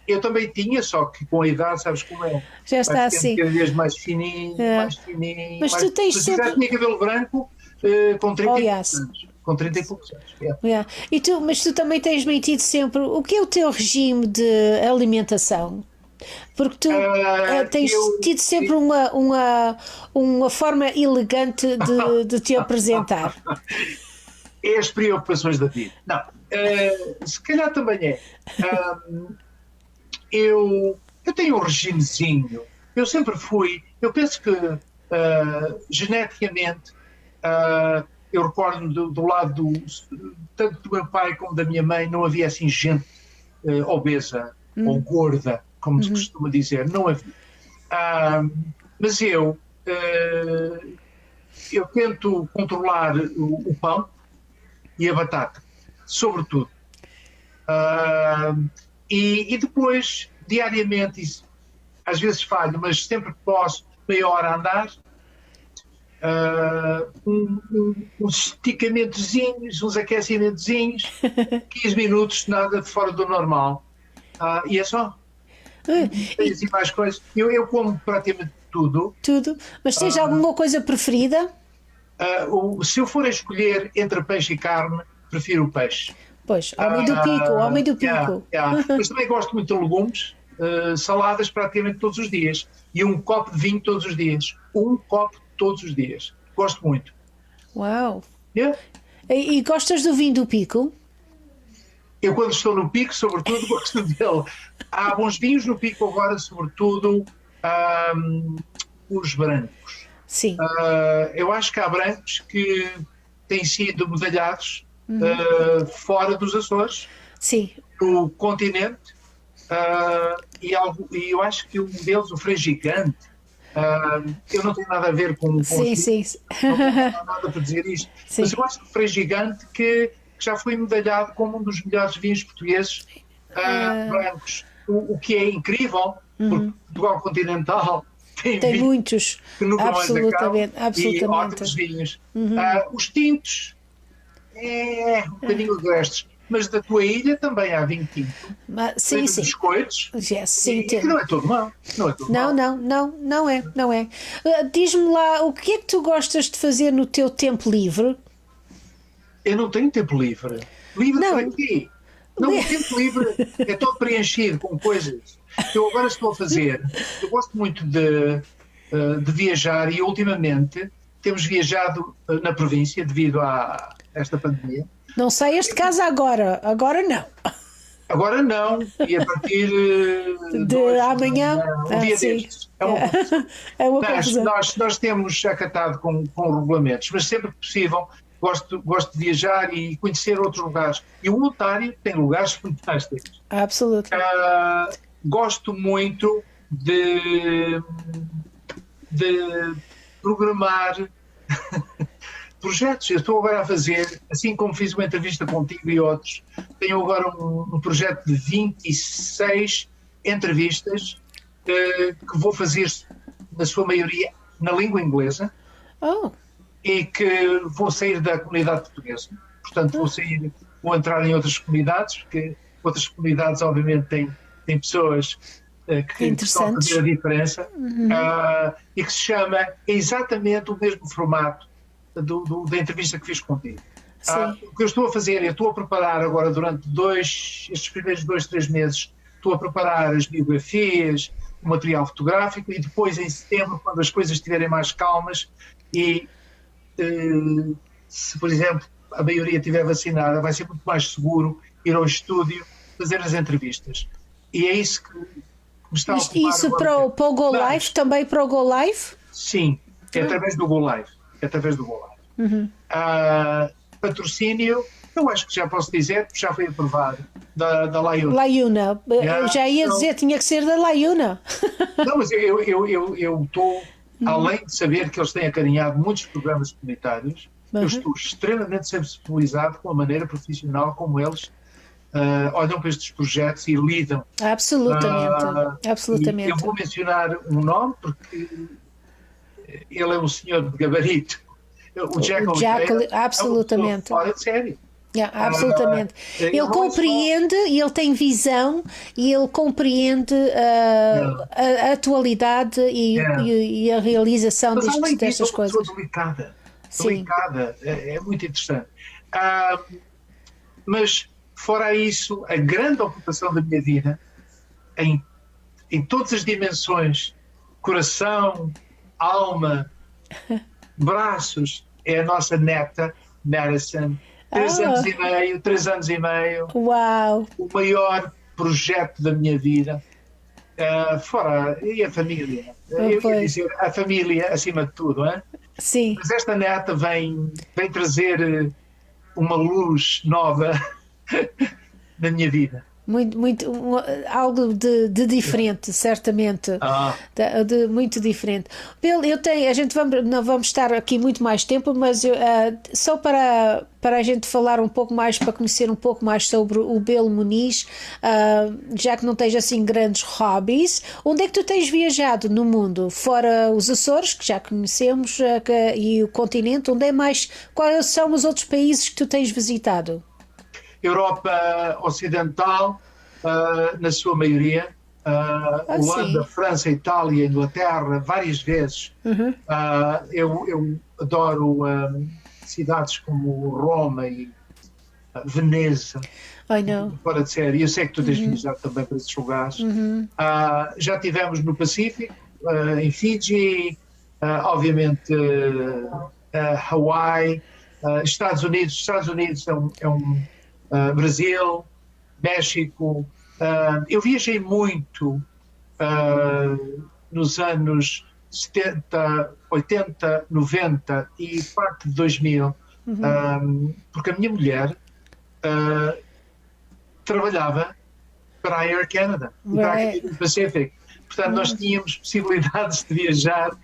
Eu também tinha, só que com a idade, sabes como é? Já está assim. Cada vez mais fininho, mais fininho. Mas tu tens sempre... já tinha cabelo branco com 30 e poucos anos. Com 30 e poucos anos. Mas tu também tens mantido sempre... O que é o teu regime de alimentação? Porque tu tens tido sempre uma forma elegante de te apresentar. É as preocupações da vida. Não, se calhar também é. Eu tenho um regimezinho. Eu sempre fui. Eu penso que geneticamente eu recordo do lado tanto do meu pai como da minha mãe não havia assim gente obesa ou gorda, como se costuma dizer. Não havia. Mas eu tento controlar o pão e a batata, sobretudo. E depois, diariamente, isso, às vezes falho, mas sempre que posso, meia hora a andar, uns esticamentozinhos, uns aquecimentozinhos, 15 minutos, nada de fora do normal. E é só. Tem assim mais coisas. Eu como praticamente tudo. Tudo? Mas tens alguma coisa preferida? Se eu for a escolher entre peixe e carne, prefiro o peixe. Pois, homem do pico. Mas também gosto muito de legumes, saladas praticamente todos os dias. E um copo de vinho todos os dias. Um copo todos os dias. Gosto muito. Uau! E gostas do vinho do pico? Eu, quando estou no pico, sobretudo, gosto dele. Há bons vinhos no pico agora, sobretudo os brancos. Sim. Eu acho que há brancos que têm sido medalhados fora dos Açores, sim, no continente, e eu acho que um deles, o Frangigante, eu não tenho nada a ver com sim. Não tenho nada para dizer isto, sim. Mas eu acho que o Frangigante que já foi medalhado como um dos melhores vinhos portugueses brancos, o que é incrível, porque Portugal continental tem muitos que nunca absolutamente. E ótimos vinhos. Os tintos um bocadinho agrestes, mas da tua ilha também há vinho tinto. Sim. Biscoitos. Sim, que não é todo mau. Não é. Diz-me lá, o que é que tu gostas de fazer no teu tempo livre? Eu não tenho tempo livre. Livre para quê? Não, o tempo livre é todo preenchido com coisas que eu agora estou a fazer. Eu gosto muito de viajar e ultimamente temos viajado na província devido a esta pandemia. Não saias de casa agora não. Agora não, e a partir de amanhã, um dia destes. É uma confusão. Nós temos acatado com regulamentos, mas sempre que possível gosto de viajar e conhecer outros lugares. E o Ontário tem lugares fantásticos. Absolutamente. Gosto muito de programar projetos. Eu estou agora a fazer, assim como fiz uma entrevista contigo e outros, tenho agora um projeto de 26 entrevistas que vou fazer, na sua maioria, na língua inglesa. E que vou sair da comunidade portuguesa. Portanto, vou entrar em outras comunidades, porque outras comunidades, obviamente, têm pessoas que estão a fazer a diferença, e que se chama exatamente o mesmo formato da entrevista que fiz contigo. O que eu estou a fazer, eu estou a preparar agora durante estes primeiros 2-3 meses, estou a preparar as biografias, o material fotográfico, e depois em setembro, quando as coisas estiverem mais calmas, e se, por exemplo, a maioria estiver vacinada, vai ser muito mais seguro ir ao estúdio fazer as entrevistas. E é isso que me está a ocupar. Isso para o Go Live, também para o Go Live? Sim, é através do Go Live. Patrocínio, eu acho que já posso dizer, já foi aprovado, da Layuna. Layuna, eu já ia dizer, tinha que ser da Layuna. Não, mas eu estou, além de saber que eles têm acarinhado muitos programas comunitários, eu estou extremamente sensibilizado com a maneira profissional como eles olham para estes projetos e lidam. Absolutamente. Eu vou mencionar um nome porque ele é um senhor de gabarito. O Jack Oliveira, absolutamente. Fora de série. Absolutamente. Ele compreende, ele tem visão e ele compreende a atualidade e a realização destas coisas. Mas delicada, é muito interessante. Mas, fora isso, a grande ocupação da minha vida, em todas as dimensões, coração, alma, braços, é a nossa neta, Madison. 3 anos e meio. Uau! O maior projeto da minha vida. E a família. Eu ia dizer a família acima de tudo, hein? Sim. Mas esta neta vem trazer uma luz nova na minha vida. Algo de diferente, certamente. Muito diferente. Bill, não vamos estar aqui muito mais tempo, mas só para a gente falar um pouco mais, para conhecer um pouco mais sobre o Bill Muniz, já que não tens assim grandes hobbies, onde é que tu tens viajado no mundo? Fora os Açores, que já conhecemos, e o continente, onde é mais? Quais são os outros países que tu tens visitado? Europa Ocidental, na sua maioria, Holanda, França, Itália, Inglaterra, várias vezes. Eu adoro cidades como Roma e Veneza, fora de série. Eu sei que tu tens viajado também para esses lugares. Já estivemos no Pacífico, em Fiji, obviamente Hawaii, Estados Unidos é um Brasil, México. Eu viajei muito nos anos 70, 80, 90 e parte de 2000, porque a minha mulher trabalhava para a Air Canada, para a Canadian Pacific. Portanto, nós tínhamos possibilidades de viajar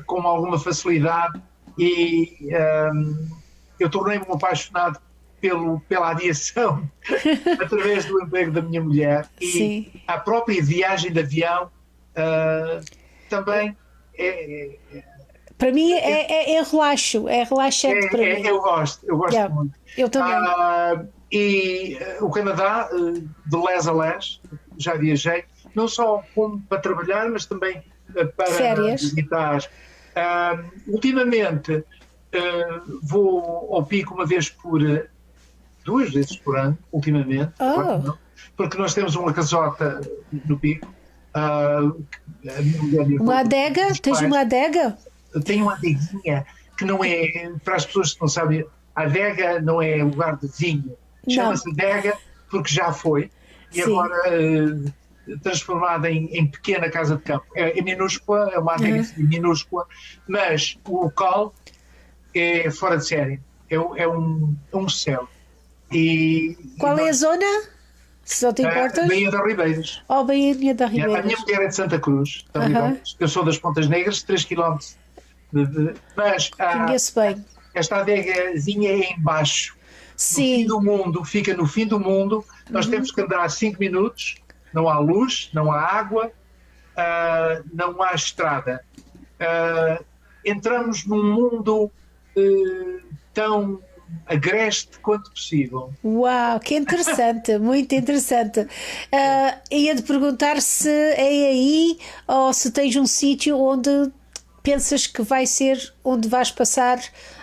com alguma facilidade e eu tornei-me um apaixonado pela aviação através do emprego da minha mulher. E a própria viagem de avião também para mim é relaxante para mim. Eu gosto muito. Eu também. E o Canadá, de les a les, já viajei, não só como para trabalhar, mas também para férias. visitar. Ultimamente vou ao Pico duas vezes por ano, ultimamente, porque nós temos uma casota no Pico. Uma adega? Tens uma adega? Tenho uma adeguinha que não é, para as pessoas que não sabem, a adega não é lugar de vinho, chama-se adega porque já foi, e agora transformada em pequena casa de campo. É minúscula, é uma adega minúscula, mas o local é fora de série, é um céu. Qual é a zona? Se não te importas? Baía da Ribeiras. Baía da Ribeiras. A minha mulher é de Santa Cruz, da Ribeiras. Eu sou das Pontas Negras, 3 km. Mas conheço bem. Esta adegazinha é em baixo. Sim. No fim do mundo, fica no fim do mundo. Nós temos que andar 5 minutos. Não há luz, não há água, não há estrada. Entramos num mundo tão agreste quanto possível. Uau, que interessante, muito interessante. Ia de perguntar se é aí ou se tens um sítio onde pensas que vai ser onde vais passar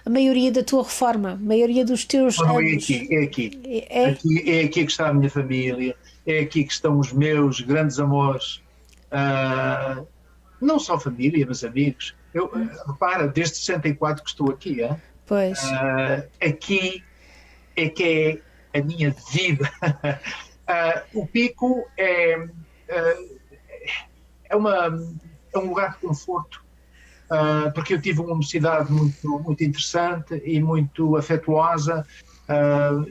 a maioria da tua reforma, a maioria dos teus anos. É aqui. É aqui que está a minha família, é aqui que estão os meus grandes amores, não só família, mas amigos. Repara, desde 64 que estou aqui, Pois. Aqui é que é a minha vida. O Pico é um lugar de conforto, porque eu tive uma mocidade muito, muito interessante e muito afetuosa,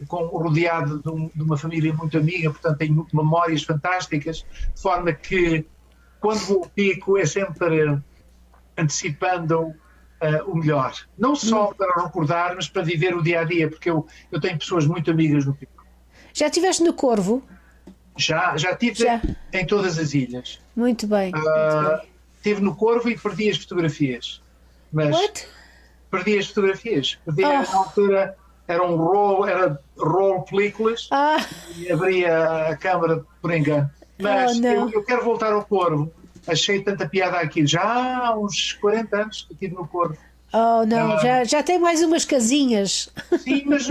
rodeado de uma família muito amiga, portanto tenho memórias fantásticas, de forma que quando vou ao Pico é sempre antecipando o melhor. Não só para recordar, mas para viver o dia-a-dia, porque eu tenho pessoas muito amigas no Pico. Já estiveste no Corvo? Já estive em todas as ilhas. Muito bem. Estive no Corvo e perdi as fotografias. Mas perdi as fotografias. Na altura era roll películas e abria a câmara por engano. Mas eu quero voltar ao Corvo. Achei tanta piada aqui. Já há uns 40 anos que estive no Corvo. Oh, não, já tem mais umas casinhas. Sim, mas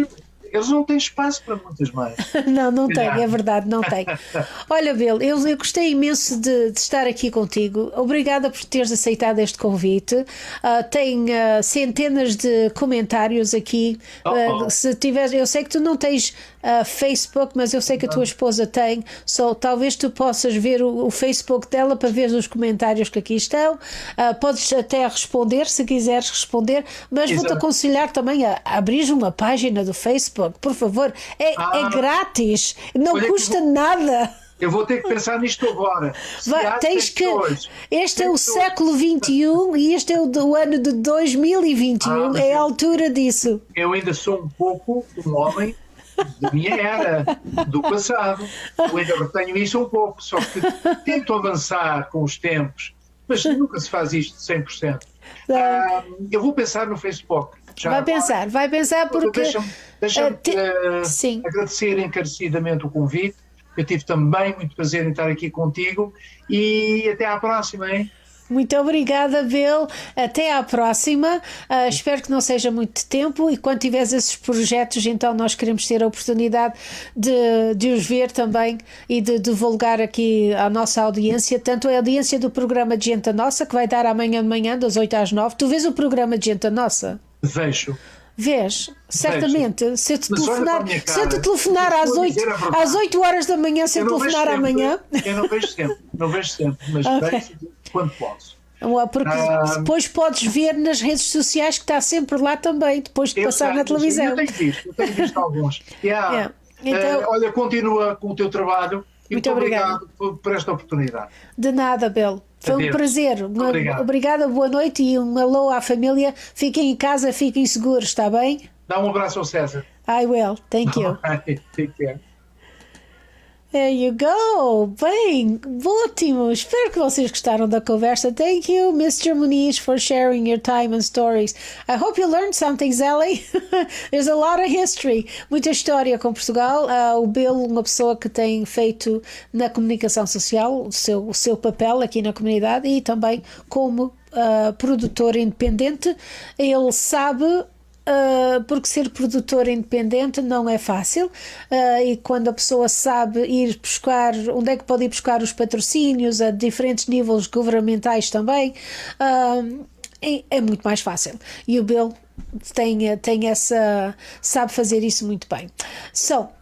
eles não têm espaço para muitas mais. Não tem, é verdade, não tem. Olha, Bill, eu gostei imenso de estar aqui contigo. Obrigada por teres aceitado este convite. Tem centenas de comentários aqui. Se tiveres, eu sei que tu não tens Facebook, mas eu sei que a tua esposa tem. Talvez tu possas ver o Facebook dela para ver os comentários que aqui estão. Podes até responder, se quiseres responder, mas vou-te aconselhar também a abrir uma página do Facebook. Por favor, é grátis, não custa nada. Eu vou ter que pensar nisto agora. Este é o século XXI e este é o ano de 2021, é a altura disso. Eu ainda sou um pouco um homem da minha era, do passado. Eu ainda retenho isso um pouco, só que tento avançar com os tempos, mas nunca se faz isto 100%. Eu vou pensar no Facebook. Vai pensar porque... Deixa-me agradecer encarecidamente o convite. Eu tive também muito prazer em estar aqui contigo e até à próxima, hein? Muito obrigada, Bill. Até à próxima. Espero que não seja muito tempo e quando tiveres esses projetos, então nós queremos ter a oportunidade de os ver também e de divulgar aqui à nossa audiência, tanto a audiência do programa de Gente Nossa, que vai dar amanhã de manhã, das 8 às 9. Tu vês o programa de Gente Nossa? Vejo. Vês? Certamente. Se eu te telefonar às 8 horas da manhã, se eu telefonar amanhã... Eu não vejo sempre, mas vejo quando posso. Porque depois podes ver nas redes sociais que está sempre lá também, depois de passar na televisão. Eu tenho visto alguns. Então, olha, continua com o teu trabalho e muito obrigado por esta oportunidade. De nada, Bel. Foi um prazer. Obrigada, boa noite e um alô à família. Fiquem em casa, fiquem seguros, está bem? Dá um abraço ao César. I will. Thank you. Take care. There you go. Bem, ótimo. Espero que vocês gostaram da conversa. Thank you, Mr. Muniz, for sharing your time and stories. I hope you learned something, Zelly. There's a lot of history. Muita história com Portugal. O Bill, uma pessoa que tem feito na comunicação social o seu papel aqui na comunidade e também como produtor independente. Ele sabe... porque ser produtor independente não é fácil e quando a pessoa sabe ir buscar, onde é que pode ir buscar os patrocínios a diferentes níveis governamentais também, é muito mais fácil e o Bill sabe fazer isso muito bem.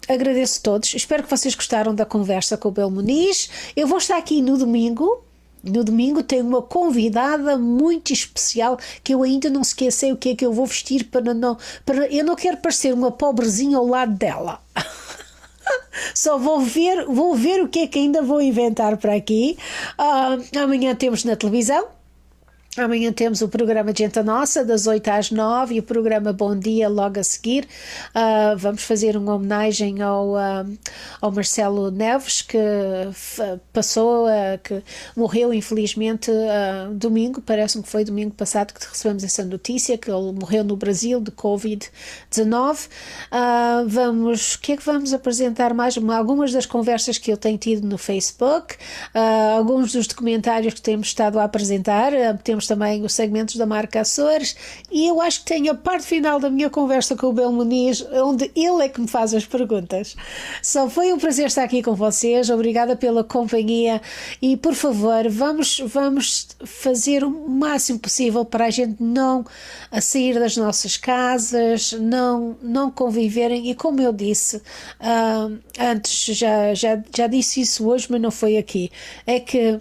Agradeço a todos, espero que vocês gostaram da conversa com o Bill Muniz. Eu vou estar aqui no domingo. No domingo tenho uma convidada muito especial que eu ainda não esqueci o que é que eu vou vestir eu não quero parecer uma pobrezinha ao lado dela. Só vou ver o que é que ainda vou inventar para aqui. Amanhã temos na televisão. Amanhã temos o programa Gente Nossa, das 8 às 9 e o programa Bom Dia logo a seguir. Vamos fazer uma homenagem ao Marcelo Neves, que passou, que morreu infelizmente domingo, parece-me que foi domingo passado que recebemos essa notícia, que ele morreu no Brasil de Covid-19. O que é que vamos apresentar mais? Algumas das conversas que eu tenho tido no Facebook, alguns dos documentários que temos estado a apresentar, temos temos também os segmentos da marca Açores, e eu acho que tenho a parte final da minha conversa com o Bel Muniz, onde ele é que me faz as perguntas. Só foi um prazer estar aqui com vocês, obrigada pela companhia, e por favor, vamos fazer o máximo possível para a gente não sair das nossas casas, não conviverem, e como eu disse antes, já disse isso hoje, mas não foi aqui, é que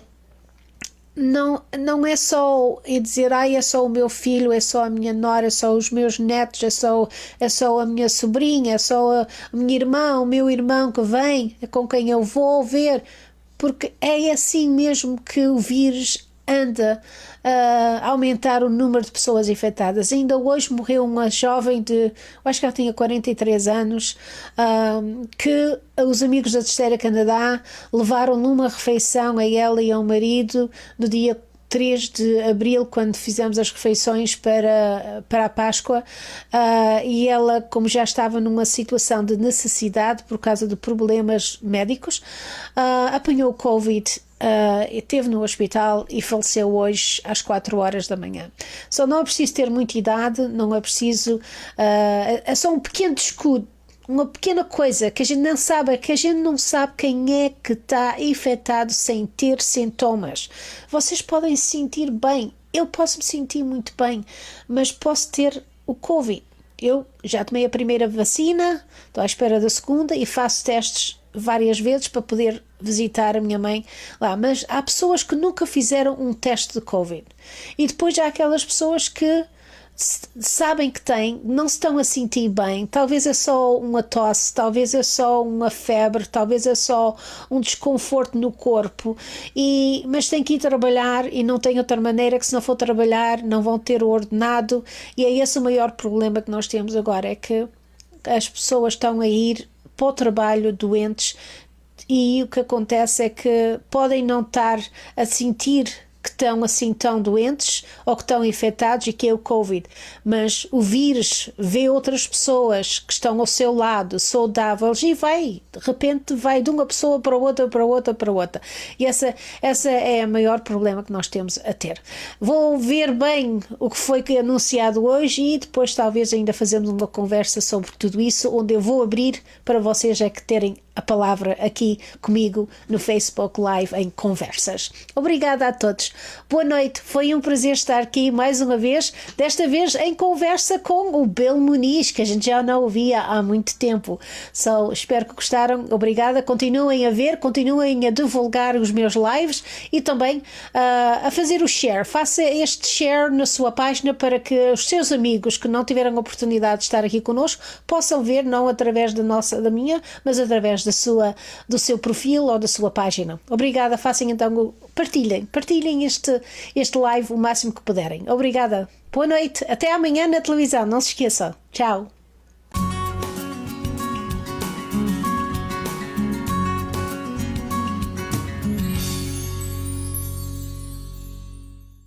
não é só dizer, é só o meu filho, é só a minha nora, é só os meus netos, é só a minha sobrinha, é só a minha irmã, o meu irmão que vem, com quem eu vou ver, porque é assim mesmo que o vírus anda a aumentar o número de pessoas infectadas. Ainda hoje morreu uma jovem acho que ela tinha 43 anos, que os amigos da Terceira Canadá levaram numa refeição a ela e ao marido no dia 3 de abril, quando fizemos as refeições para a Páscoa, e ela, como já estava numa situação de necessidade por causa de problemas médicos, apanhou Covid, esteve no hospital e faleceu hoje às 4 horas da manhã. Só não é preciso ter muita idade, não é preciso, é só um pequeno descuido, uma pequena coisa que a gente não sabe, quem é que está infectado sem ter sintomas. Vocês podem se sentir bem, eu posso me sentir muito bem, mas posso ter o Covid. Eu já tomei a primeira vacina, estou à espera da segunda e faço testes várias vezes para poder visitar a minha mãe lá, mas há pessoas que nunca fizeram um teste de Covid, e depois há aquelas pessoas que sabem que têm, não se estão a sentir bem, talvez é só uma tosse, talvez é só uma febre, talvez é só um desconforto no corpo, mas têm que ir trabalhar e não tem outra maneira, que se não for trabalhar não vão ter o ordenado, e é esse o maior problema que nós temos agora, é que as pessoas estão a ir para o trabalho doentes, e o que acontece é que podem não estar a sentir que estão assim tão doentes ou que estão infectados e que é o Covid, mas o vírus vê outras pessoas que estão ao seu lado saudáveis e de repente vai de uma pessoa para outra, para outra, para outra, e essa é o maior problema que nós temos a ter. Vou ver bem o que foi anunciado hoje e depois talvez ainda fazemos uma conversa sobre tudo isso, onde eu vou abrir para vocês que terem a palavra aqui comigo no Facebook Live em Conversas. Obrigada a todos. Boa noite. Foi um prazer estar aqui mais uma vez, desta vez em conversa com o Bel Muniz, que a gente já não ouvia há muito tempo. Espero que gostaram. Obrigada. Continuem a ver, continuem a divulgar os meus lives e também a fazer o share. Faça este share na sua página para que os seus amigos que não tiveram a oportunidade de estar aqui connosco possam ver, não através da minha, mas através do seu perfil ou da sua página. Obrigada, façam então, partilhem este live o máximo que puderem. Obrigada, boa noite, até amanhã na televisão, não se esqueçam. Tchau.